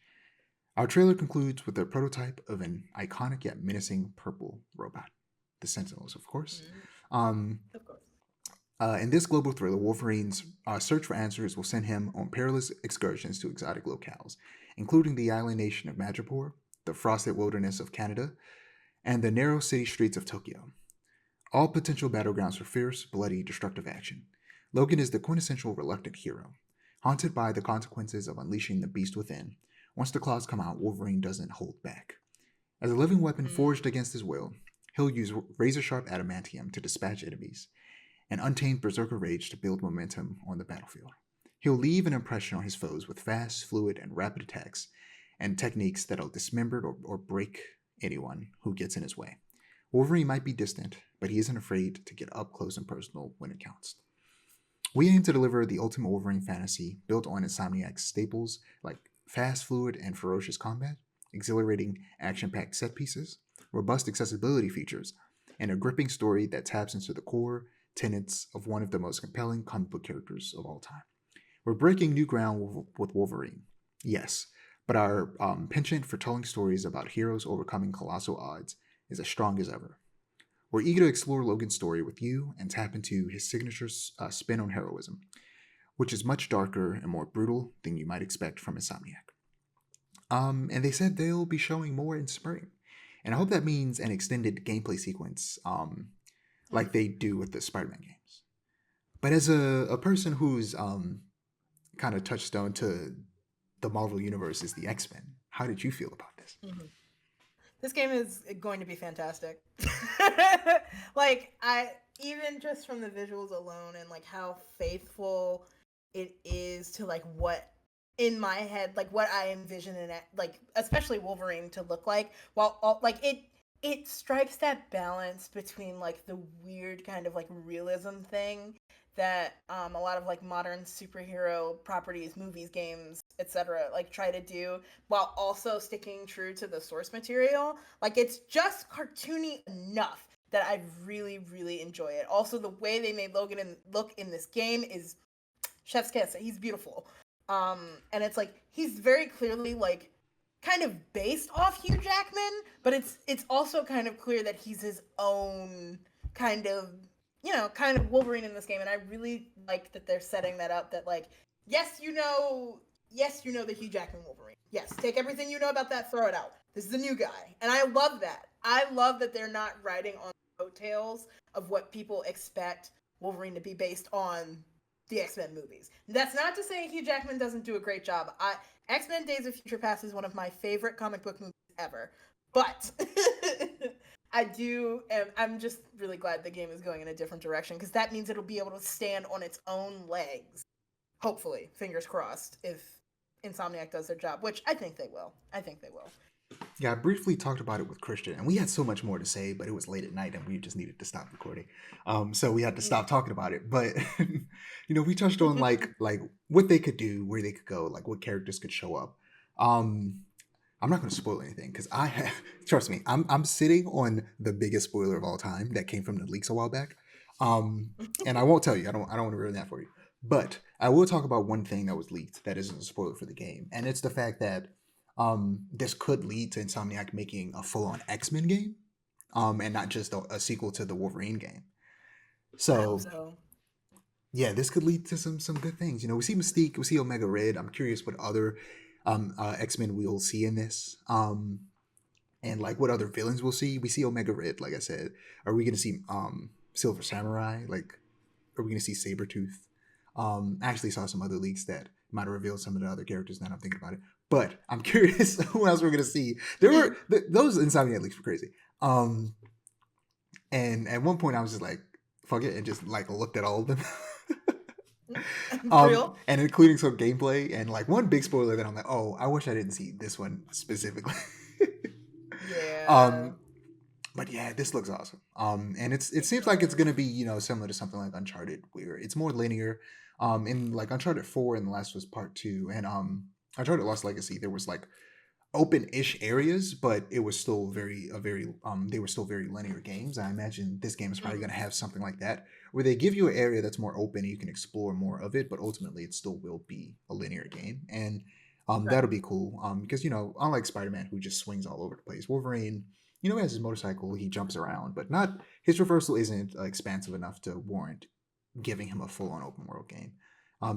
our trailer concludes with a prototype of an iconic yet menacing purple robot, the Sentinels, of course. Of course. In this global thriller, Wolverine's search for answers will send him on perilous excursions to exotic locales, including the island nation of Madripoor, the frosted wilderness of Canada, and the narrow city streets of Tokyo. All potential battlegrounds for fierce, bloody, destructive action. Logan is the quintessential reluctant hero. Haunted by the consequences of unleashing the beast within, once the claws come out, Wolverine doesn't hold back. As a living weapon forged against his will, he'll use razor-sharp adamantium to dispatch enemies, and untamed berserker rage to build momentum on the battlefield. He'll leave an impression on his foes with fast, fluid, and rapid attacks and techniques that'll dismember or break anyone who gets in his way. Wolverine might be distant, but he isn't afraid to get up close and personal when it counts. We aim to deliver the ultimate Wolverine fantasy built on Insomniac's staples like fast, fluid, and ferocious combat, exhilarating action-packed set pieces, robust accessibility features, and a gripping story that taps into the core tenets of one of the most compelling comic book characters of all time. We're breaking new ground with Wolverine, yes, but our penchant for telling stories about heroes overcoming colossal odds is as strong as ever. We're eager to explore Logan's story with you and tap into his signature spin on heroism. which is much darker and more brutal than you might expect from Insomniac. And they said they'll be showing more in spring. And I hope that means an extended gameplay sequence, like they do with the Spider-Man games. But as a person who's kind of touchstone to the Marvel Universe is the X-Men, how did you feel about this? Mm-hmm. This game is going to be fantastic. Like, even just from the visuals alone and like how faithful it is to like what in my head, like what I envision in it, like especially Wolverine to look like, while like it strikes that balance between like the weird kind of like realism thing that a lot of like modern superhero properties, movies, games, etc. like try to do, while also sticking true to the source material. Like, it's just cartoony enough that I really, really enjoy it. Also, the way they made Logan look in this game is chef's kiss. He's beautiful. And it's like he's very clearly like kind of based off Hugh Jackman, but it's also kind of clear that he's his own kind of, kind of Wolverine in this game. And I really like that they're setting that up, that like, yes, you know the Hugh Jackman Wolverine. Yes, take everything you know about that, throw it out. This is the new guy. And I love that. I love that they're not riding on the coattails of what people expect Wolverine to be based on the X-Men movies. That's not to say Hugh Jackman doesn't do a great job. X-Men Days of Future Past is one of my favorite comic book movies ever. But I'm just really glad the game is going in a different direction, because that means it'll be able to stand on its own legs. Hopefully, fingers crossed, if Insomniac does their job, which I think they will. Yeah, I briefly talked about it with Christian, and we had so much more to say, but it was late at night, and we just needed to stop recording. So we had to stop talking about it. But we touched on like what they could do, where they could go, like what characters could show up. I'm not going to spoil anything, because trust me, I'm sitting on the biggest spoiler of all time that came from the leaks a while back. And I won't tell you. I don't want to ruin that for you. But I will talk about one thing that was leaked that isn't a spoiler for the game, and it's the fact that this could lead to Insomniac making a full-on X-Men game, and not just a sequel to the Wolverine game. So yeah, this could lead to some good things. We see Mystique, we see Omega Red. I'm curious what other X-Men we'll see in this, and like what other villains we'll see. We see Omega Red, like I said. Are we going to see Silver Samurai? Like, are we going to see Sabretooth? I actually saw some other leaks that might have revealed some of the other characters now that I'm thinking about it. But I'm curious who else we're going to see. There were those Insomniac leaks were crazy. And at one point I was just like, fuck it, and just like looked at all of them. And including some gameplay, and like one big spoiler that I'm like, oh, I wish I didn't see this one specifically. Yeah. But yeah, this looks awesome. And it seems like it's gonna be similar to something like Uncharted, where it's more linear. In like Uncharted 4 and the last was part 2, and Uncharted Lost Legacy, there was like open-ish areas, but it was still they were still very linear games. I imagine this game is probably gonna have something like that, where they give you an area that's more open and you can explore more of it, but ultimately it still will be a linear game. And that'll be cool. Because unlike Spider-Man, who just swings all over the place, Wolverine, he has his motorcycle, he jumps around, but not his traversal isn't expansive enough to warrant giving him a full-on open world game.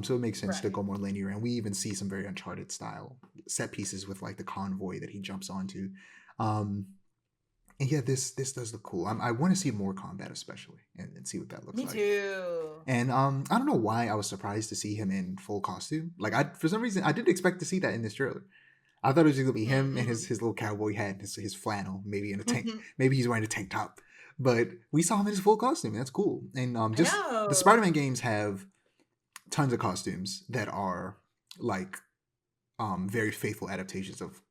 So it makes sense to go more linear, and we even see some very Uncharted style set pieces with like the convoy that he jumps onto. And yeah, this does look cool. I want to see more combat, especially, and see what that looks like. Me too. And I don't know why I was surprised to see him in full costume. Like, for some reason, I didn't expect to see that in this trailer. I thought it was just gonna be him and his little cowboy hat and his flannel, maybe in a tank. Maybe he's wearing a tank top. But we saw him in his full costume. And that's cool. And just the Spider-Man games have tons of costumes that are like very faithful adaptations of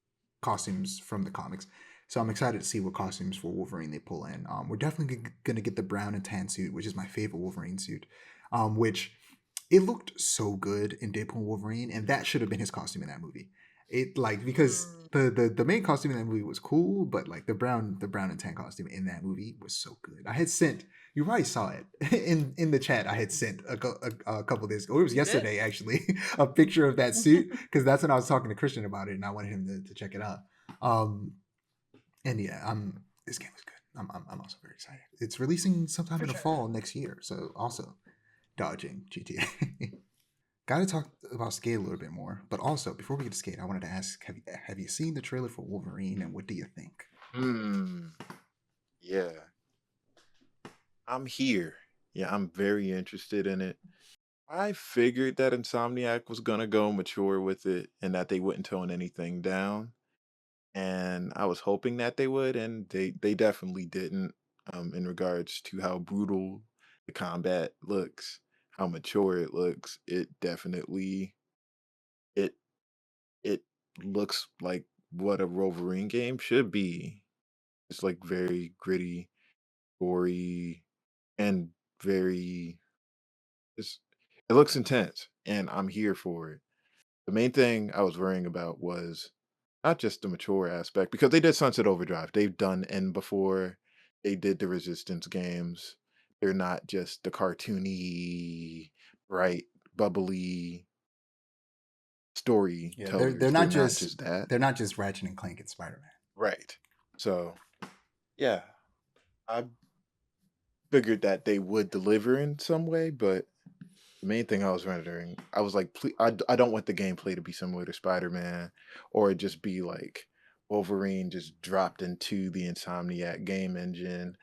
costumes from the comics. So I'm excited to see what costumes for Wolverine they pull in. We're definitely going to get the brown and tan suit, which is my favorite Wolverine suit, which it looked so good in Deadpool Wolverine, and that should have been his costume in that movie. It because the main costume in that movie was cool, but like the brown and tan costume in that movie was so good. I had sent, you probably saw it in the chat. I had sent a couple days ago. It was yesterday actually, a picture of that suit, because that's when I was talking to Christian about it, and I wanted him to check it out. And yeah, this game is good. I'm also very excited. It's releasing sometime in the fall next year, so also dodging GTA. got to talk about Skate a little bit more. But also, before we get to Skate, I wanted to ask: Have you seen the trailer for Wolverine, and what do you think? Hmm. Yeah, I'm here. Yeah, I'm very interested in it. I figured that Insomniac was gonna go mature with it and that they wouldn't tone anything down. And I was hoping that they would, and they definitely didn't. In regards to how brutal the combat looks, how mature it looks, it it looks like what a Wolverine game should be. It's like very gritty, gory, and very it's it looks intense, and I'm here for it. The main thing I was worrying about was not just the mature aspect, because they did Sunset Overdrive. They've done N before. They did the Resistance games. They're not just the cartoony, bright, bubbly Yeah, they're storytellers. they're They're not not just just that. they're not just Ratchet and Clank and Spider Man. Right. So, yeah, I figured that they would deliver in some way, but the main thing I was wondering, I was like, I don't want the gameplay to be similar to Spider-Man, or just be like Wolverine just dropped into the Insomniac game engine,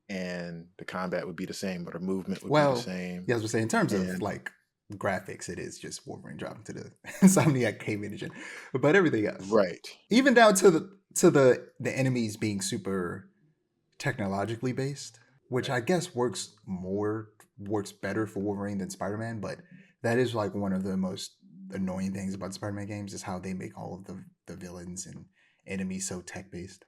and the combat would be the same, but the movement would be the Well, same. yeah, as I was saying, in terms of And like graphics, it is just Wolverine dropping to the Insomniac game engine, but everything else, right, even down to the enemies being super technologically based, which right, I guess works better for Wolverine than Spider-Man, but that is like one of the most annoying things about Spider-Man games is how they make all of the villains and enemies so tech based.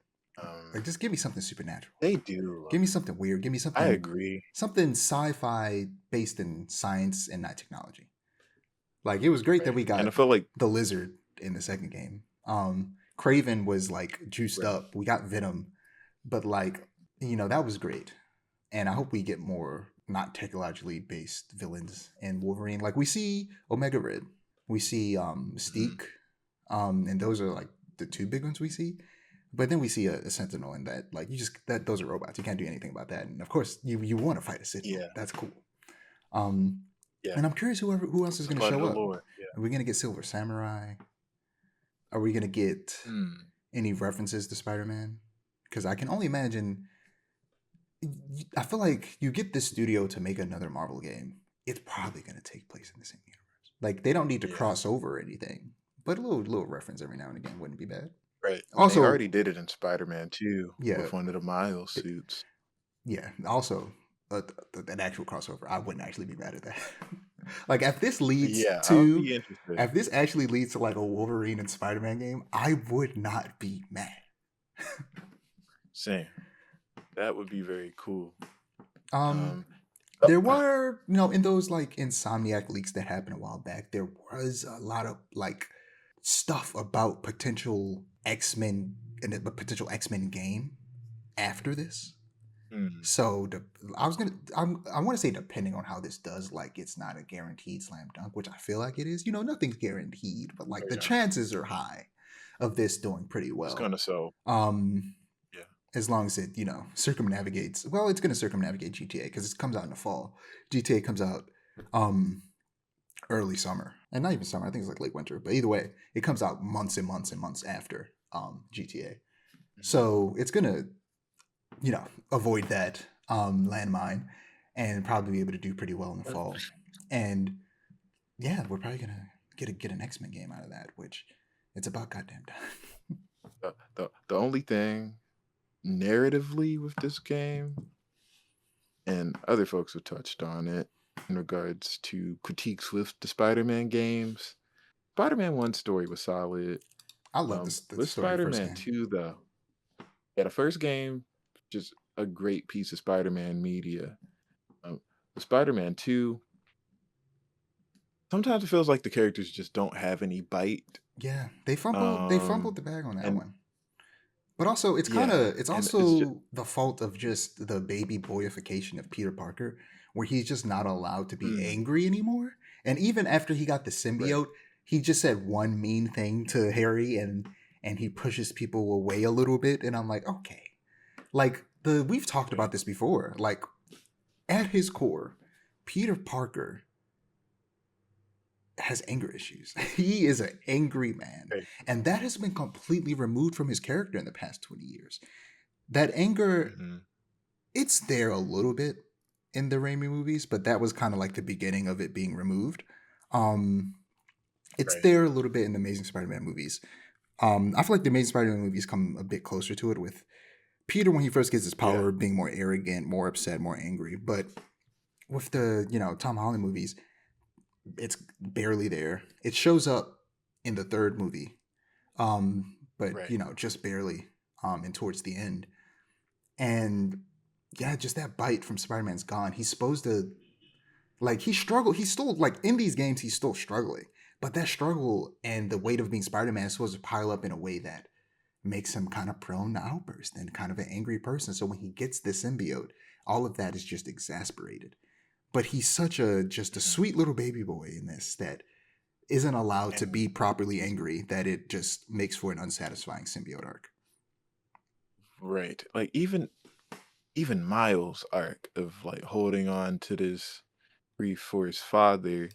Like um, just give me something supernatural. they do. Give me something weird. Give me I something agree. sci-fi based in science and not technology. Like it was great that Right, we and I got feel like the lizard in the second game. Craven was like juiced right, up. We got Venom, but like that was great. And I hope we get more not technologically based villains in Wolverine. Like we see Omega Red, we see mhm, Mystique, and those are like the two big ones we see. But then we see a Sentinel, and that like you just that those are robots. You can't do anything about that. And of course, you want to fight a Sentinel. yeah, That's cool. Um, yeah, and I'm curious who else is it's a going to part of show the up. lore. Yeah. Are we going to get Silver Samurai? Are we going to get Hmm. any references to Spider Man? Because I can only imagine. I feel like you get this studio to make another Marvel game. It's probably going to take place in the same universe. Like they don't need to Yeah. cross over or anything, but a little reference every now and again wouldn't be bad. Right. Well, they Also, already did it in Spider-Man 2 yeah, with one of the Miles th- suits. yeah. Also, an actual crossover, I wouldn't actually be mad at that. Like if this leads Yeah, I would to, be interested. if this actually leads to like a Wolverine and Spider Man game, I would not be mad. Same. That would be very cool. Um, Um, there were, in those like Insomniac leaks that happened a while back, there was a lot of like stuff about potential X-Men and a potential X-Men game after this. hmm, So I want to say depending on how this does, like it's not a guaranteed slam dunk, which I feel like it is. Nothing's guaranteed, but oh like the yeah, chances are high of this doing pretty it's well. gonna sell. Um, Yeah. as long as it circumnavigates. Well, it's going to circumnavigate GTA because it comes out in the fall. GTA comes out um early summer, and not even summer. I think it's like late winter. But either way, it comes out months and months and months after GTA. Mhm. So it's gonna avoid that landmine and probably be able to do pretty well in the fall. And yeah, we're probably gonna get an X-Men game out of that, which it's about goddamn time. The only thing narratively with this game, and other folks have touched on it in regards to critiques with the Spider-Man games. Spider-Man 1 story was solid. I love this the With story of the first Spider-Man game. 2 though, yeah, the first game, just a great piece of Spider-Man media. Um, Spider-Man 2, sometimes it feels like the characters just don't have any bite. Yeah, they fumbled. They fumbled Um, the bag on that and one. But also, yeah, it's and it's just also the fault of just the baby boyification of Peter Parker, where he's just not allowed to be mm, angry anymore. And even after he got the right, symbiote, he just said one mean thing to Harry, and he pushes people away a little bit. And I'm like, okay, like we've talked yeah, about this before. Like, at his core, Peter Parker has anger issues. He is an angry man. Right. And that has been completely removed from his character in the past 20 years. That anger, Mm-hmm. it's there a little bit in the Raimi movies, but that was kind of like the beginning of it being removed. It's Right. there a little bit in the Amazing Spider-Man movies. I feel like the Amazing Spider-Man movies come a bit closer to it, with Peter when he first gets his power being more arrogant, more upset, more angry. But with the Tom Holland movies, it's barely there. It shows up in the third movie, but Right. just barely, and towards the end. And yeah, just that bite from Spider-Man's gone. He's supposed to, like, he struggled. He's still, like, in these games, he's still struggling. But that struggle and the weight of being Spider-Man is supposed to pile up in a way that makes him kind of prone to outburst and kind of an angry person. So when he gets the symbiote, all of that is just exasperated. But he's such just a sweet little baby boy in this that isn't allowed to be properly angry, that it just makes for an unsatisfying symbiote arc. Right. Like even Miles' arc of like holding on to this grief for his father,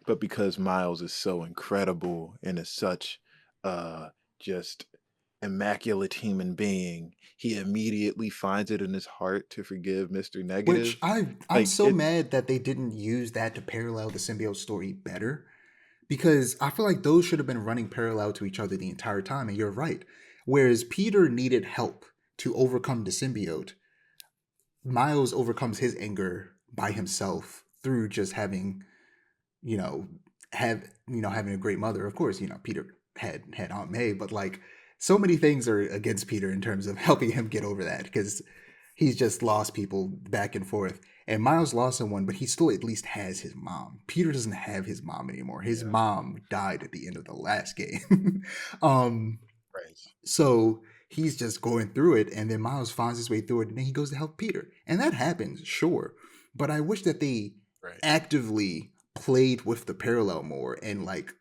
but because Miles is so incredible and is such just immaculate human being, he immediately finds it in his heart to forgive Mr. Which Negative. I'm Like so mad that they didn't use that to parallel the symbiote story better, because I feel like those should have been running parallel to each other the entire time. And you're right. Whereas Peter needed help to overcome the symbiote, Miles overcomes his anger by himself through just having, having a great mother. Of course, Peter had Aunt May, but like so many things are against Peter in terms of helping him get over that, because he's just lost people back and forth. And Miles lost someone, but he still at least has his mom. Peter doesn't have his mom anymore. His mom died at the end of the last game. right. So he's just going through it, and then Miles finds his way through it, and then he goes to help Peter. And that happens, sure. But I wish that they actively played with the parallel more and like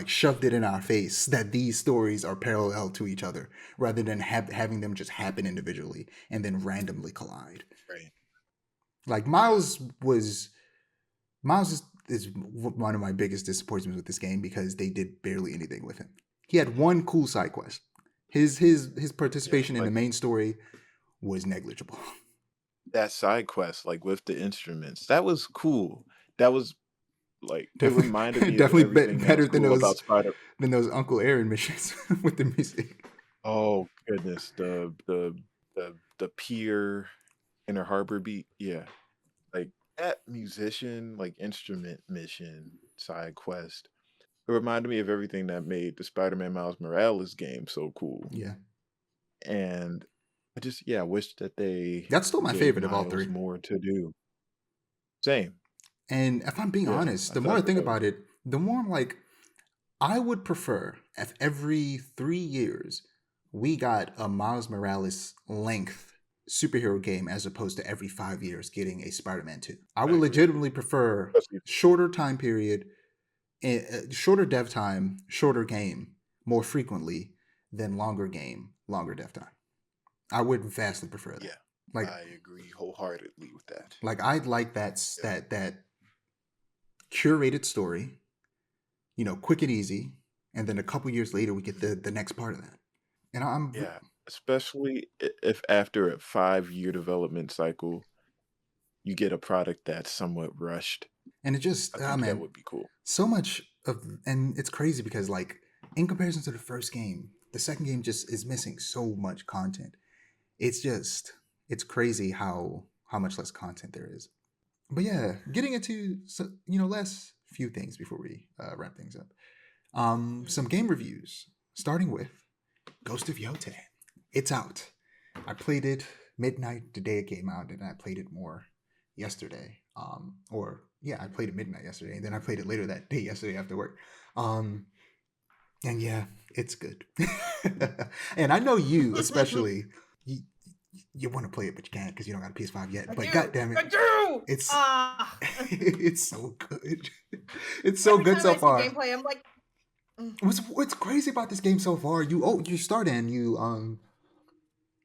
shoved it in our face that these stories are parallel to each other, rather than having them just happen individually and then randomly collide. Right. Like Miles is one of my biggest disappointments with this game, because they did barely anything with him. He had one cool side quest. His participation in the main story was negligible. That side quest, like with the instruments, that was cool. That was like it Definitely, reminded me of definitely everything that better was cool about Spider. than those Uncle Aaron missions with the music. Oh goodness, the pier Inner Harbor beat, yeah, like that musician like instrument mission side quest. It reminded me of everything that made the Spider-Man Miles Morales game so cool. Yeah, And I just I wish that they that's still my gave favorite of all Miles three. more to do. Same. And if I'm being Yeah, honest, I the feel more I like think about it, the more I'm like, I would prefer if every 3 years we got a Miles Morales length superhero game, as opposed to every 5 years getting a Spider-Man 2. I would agree. legitimately prefer Especially shorter time period, shorter dev time, shorter game more frequently than longer game, longer dev time. I would vastly prefer that. yeah, Like, I agree wholeheartedly with that. I'd like that Yeah. that curated story, quick and easy, and then a couple years later we get the next part of that. And I'm Yeah, especially if after a 5-year development cycle, you get a product that's somewhat rushed. and it just, I ah, think that man, would be cool. so much of, and it's crazy because, like, in comparison to the first game, the second game just is missing so much content. It's just, it's crazy how much less content there is. But yeah, getting into last few things before we wrap things up. Some game reviews, starting with Ghost of Yotei. It's out. I played it midnight the day it came out, and I played it more yesterday. I played it midnight yesterday, and then I played it later that day yesterday after work. And yeah, it's good. And I know you especially. You want to play it, but you can't because you don't got a PS5 yet. But god damn it, I do. it's it's so good. It's so Every good time so I see far. gameplay, I'm like, What's crazy about this game so far? You start and you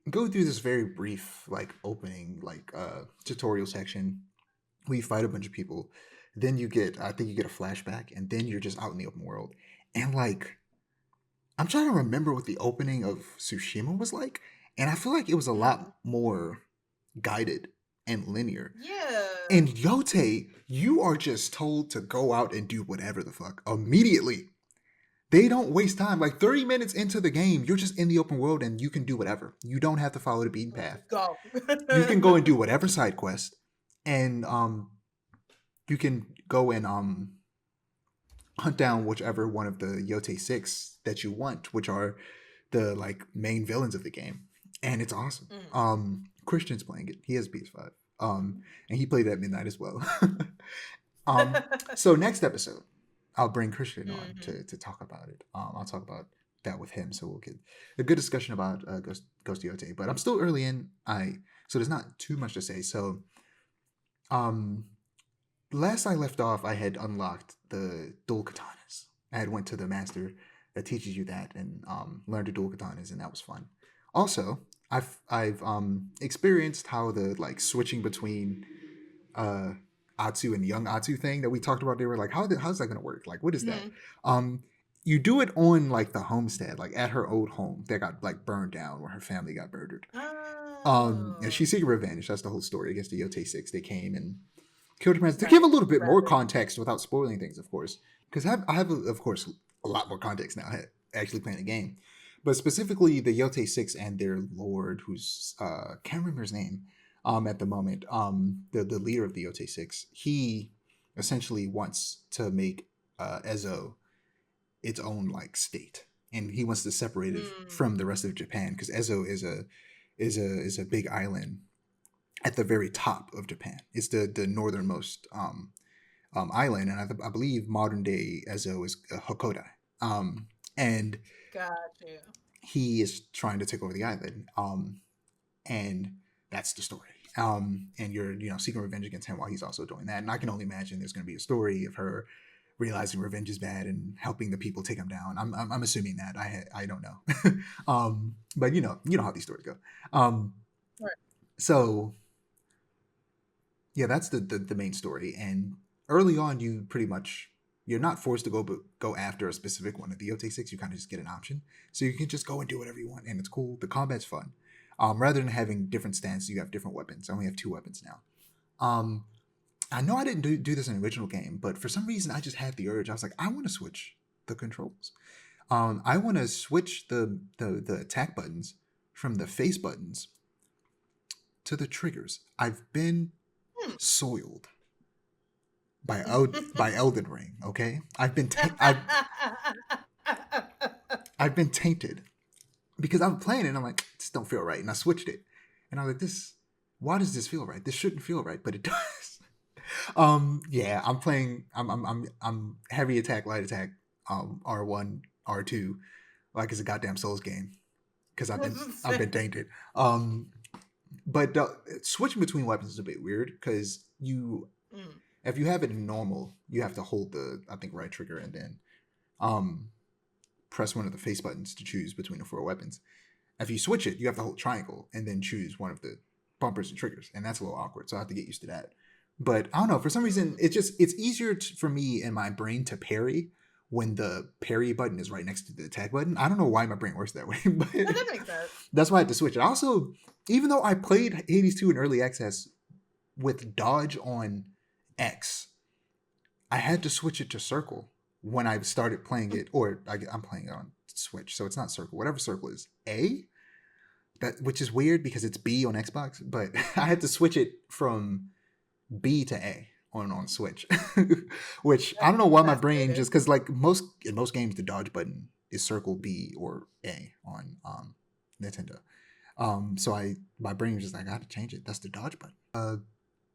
go through this very brief like opening like tutorial section where you fight a bunch of people, Then I think you get a flashback, and then you're just out in the open world. And like, I'm trying to remember what the opening of Tsushima was like, and I feel like it was a lot more guided and linear. Yeah. In Yotei, you are just told to go out and do whatever the fuck immediately. They don't waste time. Like 30 minutes into the game, you're just in the open world and you can do whatever. You don't have to follow the beaten path. Go. You can go and do whatever side quest, and you can go and hunt down whichever one of the Yotei 6 that you want, which are the like main villains of the game. And it's awesome. Christian's playing it. He has PS5. And he played it at midnight as well. So next episode, I'll bring Christian on to talk about it. I'll talk about that with him, so we'll get a good discussion about Ghost Yotei. But I'm still early in. So there's not too much to say. So, last I left off, I had unlocked the dual katanas. I had went to the master that teaches you that and learned the dual katanas, and that was fun. Also, I've experienced how the like switching between Atsu and young Atsu thing that we talked about. They were like, how's that gonna work? Like, what is that? You do it on like the homestead, like at her old home that got like burned down where her family got murdered. And she's seeking revenge. That's the whole story against the Yotei 6. They came and killed her parents. To give a little bit more context without spoiling things, of course, because I have of course a lot more context now actually playing the game. But specifically the Yotei 6 and their lord, who's can't remember his name at the moment, the leader of the Yotei 6, he essentially wants to make Ezo its own like state, and he wants to separate it from the rest of Japan, because Ezo is a big island at the very top of Japan. It's the northernmost island, and I believe modern day Ezo is Hokodai. And got you. He is trying to take over the island, and that's the story. And you're seeking revenge against him while he's also doing that. And I can only imagine there's going to be a story of her realizing revenge is bad and helping the people take him down. I'm assuming that. I don't know. But you know how these stories go. Right. So yeah, that's the main story. And early on, you're not forced to go after a specific one. At the Yotei 6, you kind of just get an option, so you can just go and do whatever you want, and it's cool. The combat's fun. Rather than having different stances, you have different weapons. I only have 2 weapons now. I know I didn't do this in the original game, but for some reason I just had the urge. I was like, I want to switch the controls. I want to switch the attack buttons from the face buttons to the triggers. I've been soiled by Elden Ring. Okay, I've been tainted because I'm playing it and I'm like, this don't feel right, and I switched it, and I was like, why does this feel right? This shouldn't feel right, but it does. Yeah, I'm playing. I'm heavy attack, light attack, R1, R2, like it's a goddamn Souls game, because I've been tainted. But switching between weapons is a bit weird, because if you have it in normal, you have to hold the right trigger and then press one of the face buttons to choose between the 4 weapons. If you switch it, you have to hold triangle and then choose one of the bumpers and triggers, and that's a little awkward. So I have to get used to that. But I don't know, for some reason, it's easier for me in my brain to parry when the parry button is right next to the attack button. I don't know why my brain works that way, but that makes sense. That's why I had to switch it. Also, even though I played Hades 2 in early access with dodge on X, I had to switch it to circle when I started playing it, or I'm playing it on Switch, so it's not circle. Whatever circle is, A, which is weird because it's B on Xbox, but I had to switch it from B to A on Switch, which I don't know why my brain just, because like in most games the dodge button is circle, B, or A on Nintendo. So my brain was just like, I had to change it. That's the dodge button.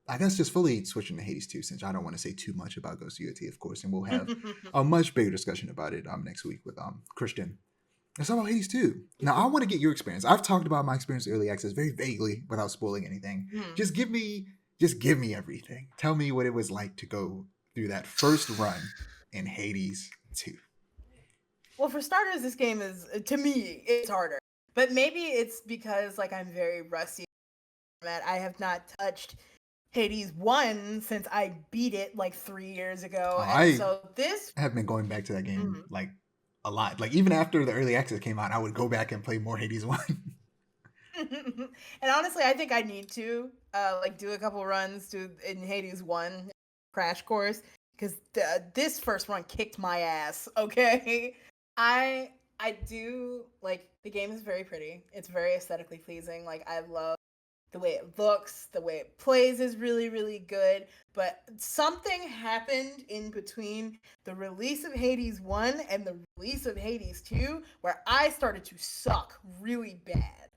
I guess just fully switching to Hades 2, since I don't want to say too much about Ghost Yotei, of course, and we'll have a much bigger discussion about it next week with Christian. Let's talk about Hades 2. Now, I want to get your experience. I've talked about my experience with early access very vaguely without spoiling anything. Just give me everything. Tell me what it was like to go through that first run in Hades 2. Well, for starters, this game is, to me, it's harder. But maybe it's because like I'm very rusty. I have not touched Hades 1 since I beat it like 3 years ago. Oh, And I so this. have been going back to that game Mhm. like a lot. Like even after the early access came out, I would go back and play more Hades 1. And honestly, I think I need to like do a couple runs in Hades 1 crash course because this first run kicked my ass. Okay, I do like the game is very pretty. It's very aesthetically pleasing. Like I love the way it looks, the way it plays is really, really good. But something happened in between the release of Hades 1 and the release of Hades 2 where I started to suck really bad.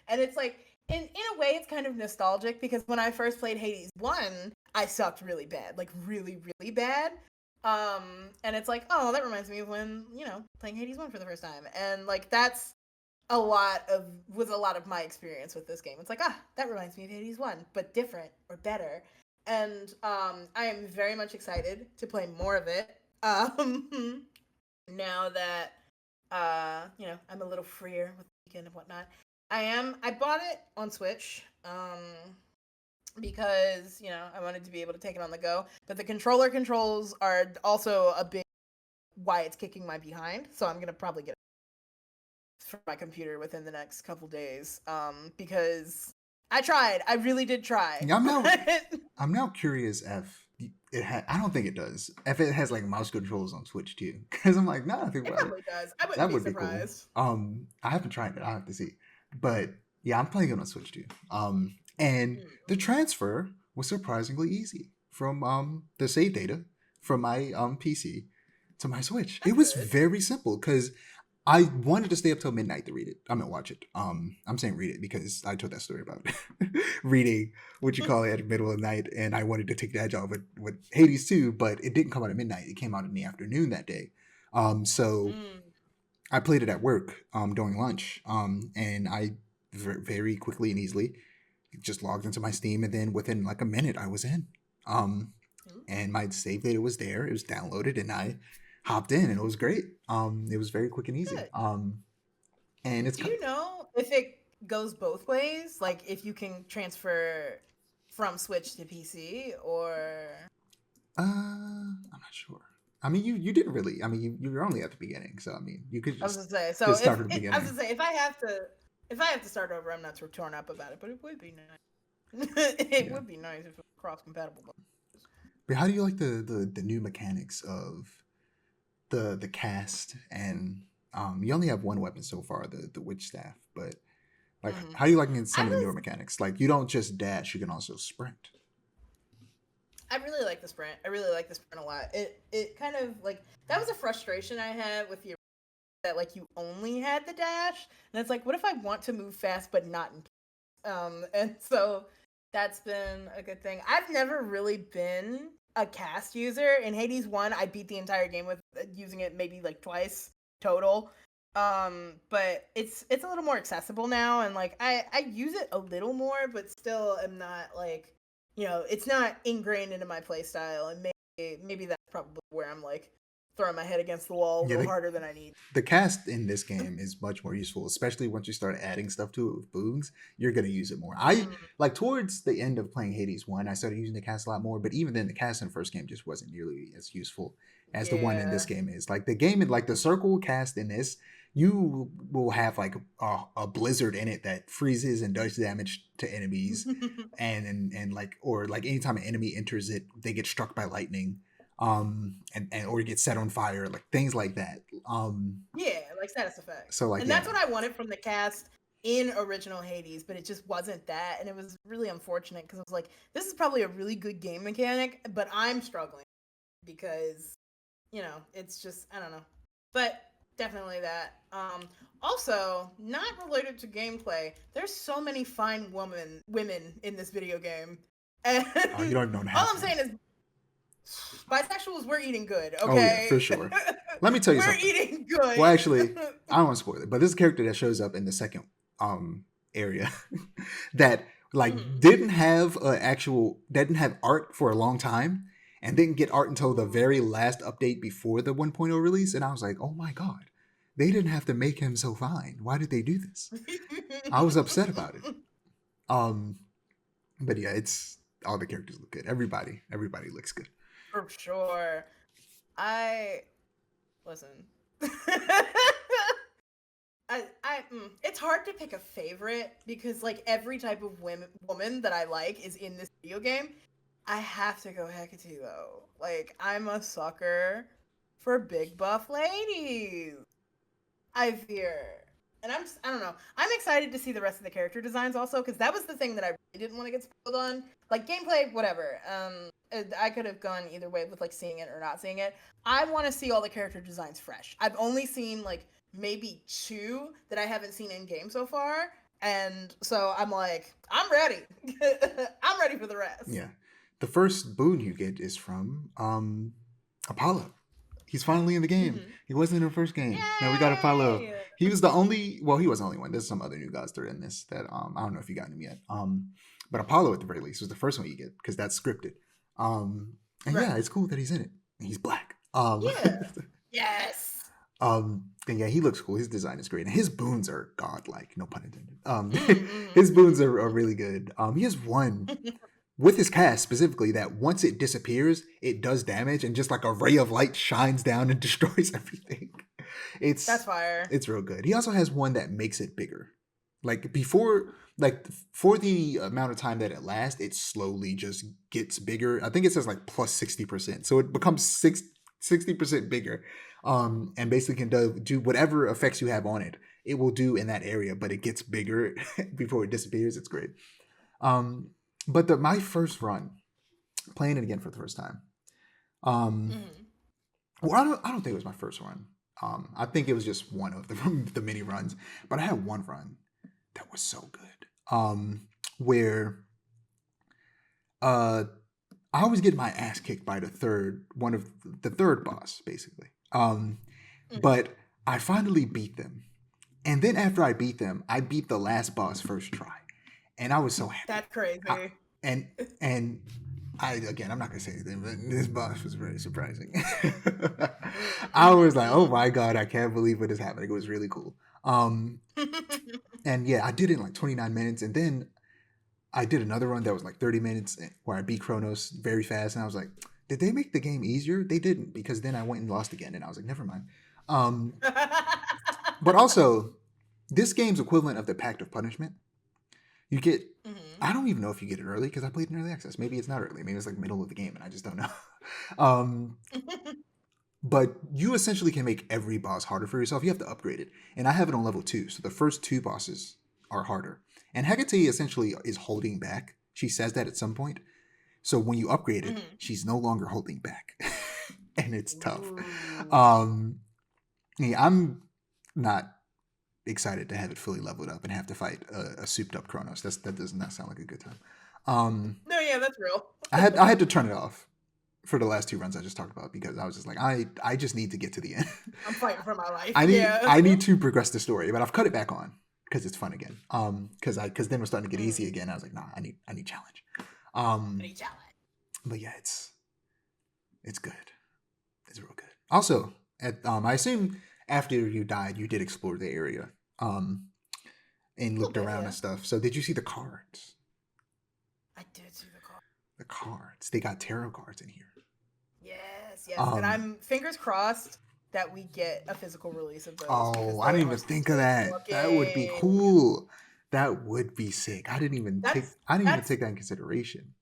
And it's like, in a way, it's kind of nostalgic because when I first played Hades 1, I sucked really bad, like really, really bad. And it's like, oh, that reminds me of when, playing Hades 1 for the first time. And like, that's a lot of my experience with this game. It's like, that reminds me of Hades 1, but different or better. And I am very much excited to play more of it. Now that I'm a little freer with the weekend and whatnot. I bought it on Switch. Because, I wanted to be able to take it on the go. But the controller controls are also a big why it's kicking my behind. So I'm gonna probably get for my computer within the next couple days because I really did try. Yeah, I'm now curious if I don't think it does. If it has like mouse controls on Switch too, because I'm like, I think It about it. probably does. I wouldn't That be would be cool. surprised. I haven't tried it. I have to see. But yeah, I'm playing it on Switch too. And the transfer was surprisingly easy from the save data from my PC to my Switch. That's It was good. very simple because I wanted to stay up till midnight to read it. I mean, watch it. I'm saying read it because I told that story about reading what you call it at the middle of the night, and I wanted to take the edge off with Hades too, but it didn't come out at midnight. It came out in the afternoon that day. So I played it at work during lunch, and I very quickly and easily just logged into my Steam, and then within like a minute, I was in. Um, and my save data was there. It was downloaded, and I hopped in, and it was great. It was very quick and easy. Good. And it's Do you know if it goes both ways? Like if you can transfer from Switch to PC or I'm not sure. I mean, you didn't really. I mean, you were only at the beginning, so I mean, you could I was just gonna say. So just if start at the I was beginning. gonna say if I have to start over, I'm not so torn up about it. But it would be nice. It Yeah. would be nice if it was cross compatible. But how do you like the new mechanics of the cast and you only have one weapon so far, the witch staff, but like how do you like some I of the newer was mechanics? Like you don't just dash, you can also sprint. I really like the sprint. I really like the sprint a lot. It kind of like that was a frustration I had with the that like you only had the dash, and it's like, what if I want to move fast but not in and so that's been a good thing. I've never really been a cast user. In Hades 1, I beat the entire game with using it maybe like twice total. But it's a little more accessible now, and like I use it a little more, but still am not like, it's not ingrained into my play style, and maybe that's probably where I'm like throwing my head against the wall a Yeah, little harder than I need. the cast in this game is much more useful, especially once you start adding stuff to it with boogs. You're gonna use it more. I like towards the end of playing Hades 1, I started using the cast a lot more, but even then the cast in the first game just wasn't nearly as useful as the one in this Yeah. game is. Like the game in like the circle cast in this, you will have like a blizzard in it that freezes and does damage to enemies, and like, or like anytime an enemy enters it, they get struck by lightning, and or get set on fire, like things like that. Yeah, like status effects. So like And that's yeah, what I wanted from the cast in original Hades, but it just wasn't that. And it was really unfortunate because I was like, this is probably a really good game mechanic, but I'm struggling because, it's just, I don't know. But definitely that. Also, not related to gameplay, there's so many fine women in this video game. And you don't even know what all half I'm of them. saying is bisexuals, we're eating good, Oh yeah, okay? for sure. Let me tell you We're something. eating good. Well, actually, I don't want to spoil it, but this character that shows up in the second area that like didn't have art for a long time and didn't get art until the very last update before the 1.0 release, and I was like, oh my god, they didn't have to make him so fine. Why did they do this? I was upset about it. Um, but yeah, all the characters look good. Everybody looks good. For sure. Listen. It's hard to pick a favorite because like every type of woman that I like is in this video game. I have to go Hecate though. Like I'm a sucker for big buff ladies. I fear. And I don't know. I'm excited to see the rest of the character designs also, because that was the thing that I really didn't want to get spoiled on. Like, gameplay, whatever. I could have gone either way with, like, seeing it or not seeing it. I want to see all the character designs fresh. I've only seen, like, maybe 2 that I haven't seen in-game so far. And so I'm like, I'm ready. I'm ready for the rest. Yeah. The first boon you get is from Apollo. He's finally in the game. Mm-hmm. He wasn't in the first game. Yay! Now we got Apollo. He was the only. Well, he wasn't the only one. There's some other new gods that are in this that I don't know if you got him yet. But Apollo at the very least was the first one you get because that's scripted. And right. Yeah, it's cool that he's in it. He's black. Yeah. Yes. And yeah, he looks cool. His design is great, and his boons are godlike. No pun intended. His boons are really good. He has one. With his cast specifically, that once it disappears, it does damage, and just like a ray of light shines down and destroys everything. That's fire. It's real good. He also has one that makes it bigger. Like before, like for the amount of time that it lasts, it slowly just gets bigger. I think it says like plus 60%, so it becomes 60% bigger. And basically can do whatever effects you have on it. It will do in that area, but it gets bigger before it disappears. It's great. But my first run, playing it again for the first time. Well, I don't think it was my first run. I think it was just one of the mini runs. But I had one run that was so good. Where I always get my ass kicked by the third boss, basically. But I finally beat them. And then after I beat them, I beat the last boss first try. And I was so happy. That's crazy. I'm not gonna say anything, but this boss was very surprising. I was like, oh my god, I can't believe what is happening. It was really cool. And yeah, I did it in like 29 minutes, and then I did another run that was like 30 minutes where I beat Chronos very fast, and I was like, did they make the game easier? They didn't, because then I went and lost again, and I was like, never mind. But also, this game's equivalent of the Pact of Punishment. You get, I don't even know if you get it early because I played in early access. Maybe it's not early. Maybe it's like middle of the game and I just don't know. But you essentially can make every boss harder for yourself. You have to upgrade it. And I have it on level 2. So the first 2 bosses are harder. And Hecate essentially is holding back. She says that at some point. So when you upgrade it, she's no longer holding back. And it's tough. Yeah, I'm not excited to have it fully leveled up and have to fight a souped up Chronos. That does not sound like a good time. No, yeah, that's real. I had to turn it off for the last 2 runs I just talked about because I was just like, I just need to get to the end. I'm fighting for my life. I need to progress the story, but I've cut it back on because it's fun again. Because then we're starting to get easy again. I was like, nah, I need challenge. I need challenge. But yeah, it's good. It's real good. Also, I assume after you died, you did explore the area, and looked around and stuff. So did you see the cards? I did see the cards. The cards. They got tarot cards in here. Yes. And I'm fingers crossed that we get a physical release of those. Oh, I didn't even think of that. That would be cool. That would be sick. I didn't even take that in consideration.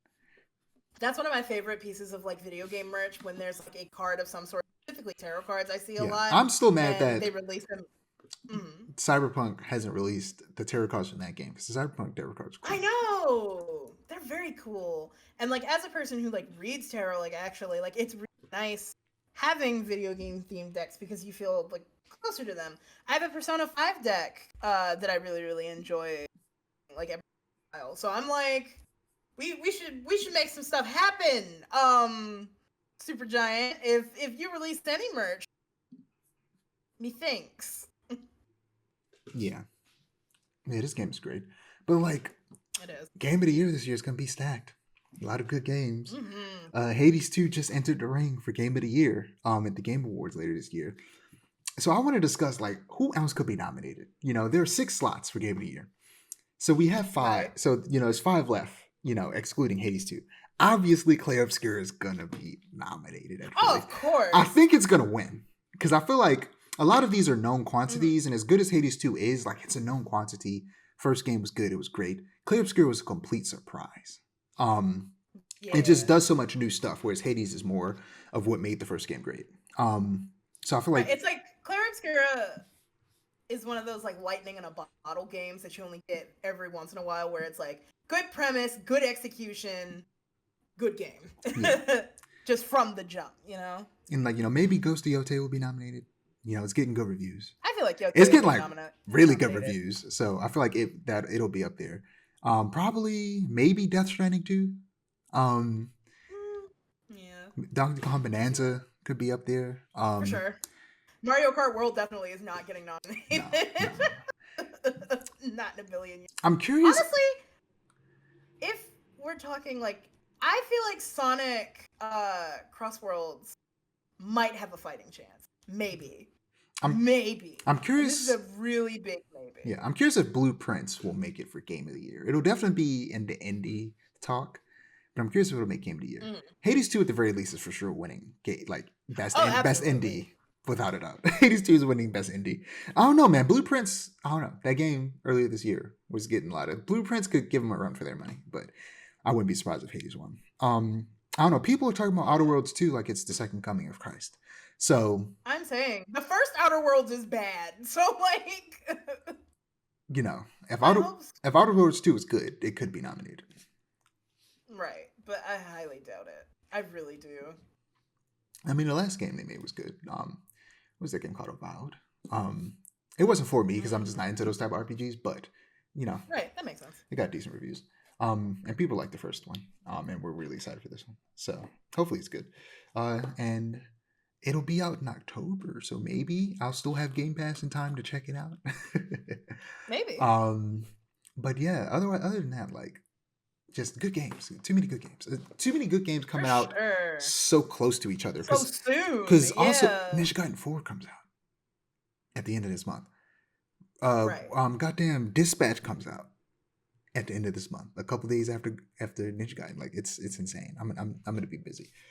That's one of my favorite pieces of like video game merch when there's like a card of some sort. Specifically tarot cards I see a lot. I'm still mad that they released them. Cyberpunk hasn't released the tarot cards from that game because the Cyberpunk tarot cards are cool. I know, they're very cool. And like as a person who like reads tarot, like actually like it's really nice having video game themed decks because you feel like closer to them. I have a Persona 5 deck that I really, really enjoy like every while. So I'm like, we should make some stuff happen. Super Giant, if you released any merch, methinks. Yeah, this game is great. But like, it is. Game of the Year this year is gonna be stacked. A lot of good games. Hades 2 just entered the ring for Game of the Year at the Game Awards later this year. So I want to discuss like who else could be nominated. There are 6 slots for Game of the Year. So we have 5. Right. So it's 5 left excluding Hades 2. Obviously, Clay Obscura is gonna be nominated at Oh, Philly. of course. I think it's gonna win because I feel like a lot of these are known Mm-hmm. quantities, and as good as Hades 2 is, like it's a known quantity. First game was good; it was great. Clay Obscura was a complete surprise. Yeah. It just does so much new stuff, whereas Hades is more of what made the first game great. So I feel like It's like Clair Obscura is one of those like lightning in a bottle games that you only get every once in a while, where it's like good premise, good execution, good game. Yeah. Just from the jump, and like maybe Ghost of Yotei will be nominated. It's getting good reviews. I feel like Yotei It's getting will be like really good nominated. reviews, so I feel like it'll be up there. Probably maybe Death Stranding 2. Yeah, Donkey Kong Bonanza could be up there. for sure. Mario Kart World definitely is not getting nominated. No. Not in a billion years. I'm curious. Honestly, if we're talking like, I feel like Sonic Cross Worlds might have a fighting chance. Maybe. Maybe. I'm curious. This is a really big maybe. Yeah, I'm curious if Blueprints will make it for Game of the Year. It'll definitely be in the indie talk, but I'm curious if it'll make Game of the Year. Hades 2 at the very least is for sure winning, like best indie without a doubt. Hades 2 is winning best indie. I don't know, man. Blueprints. I don't know. That game earlier this year was getting a lot of Blueprints. Could give them a run for their money, but I wouldn't be surprised if Hades won. I don't know. People are talking about Outer Worlds 2 like it's the second coming of Christ. So I'm saying the first Outer Worlds is bad. So like, if Outer Worlds 2 is good, it could be nominated. Right, but I highly doubt it. I really do. I mean, the last game they made was good. What was that game called? Avowed. It wasn't for me because I'm just not into those type of RPGs, but right, that makes sense. It got decent reviews. And people like the first one. And we're really excited for this one. So hopefully it's good. And it'll be out in October, so maybe I'll still have Game Pass in time to check it out. Maybe. But yeah, other than that, like, just good games. Too many good games. Too many good games coming out so close to each other. So soon. Because also Ninja Gaiden 4 comes out at the end of this month. Right. Goddamn Dispatch comes out at the end of this month, a couple days after Ninja Gaiden. Like it's insane. I'm gonna be busy.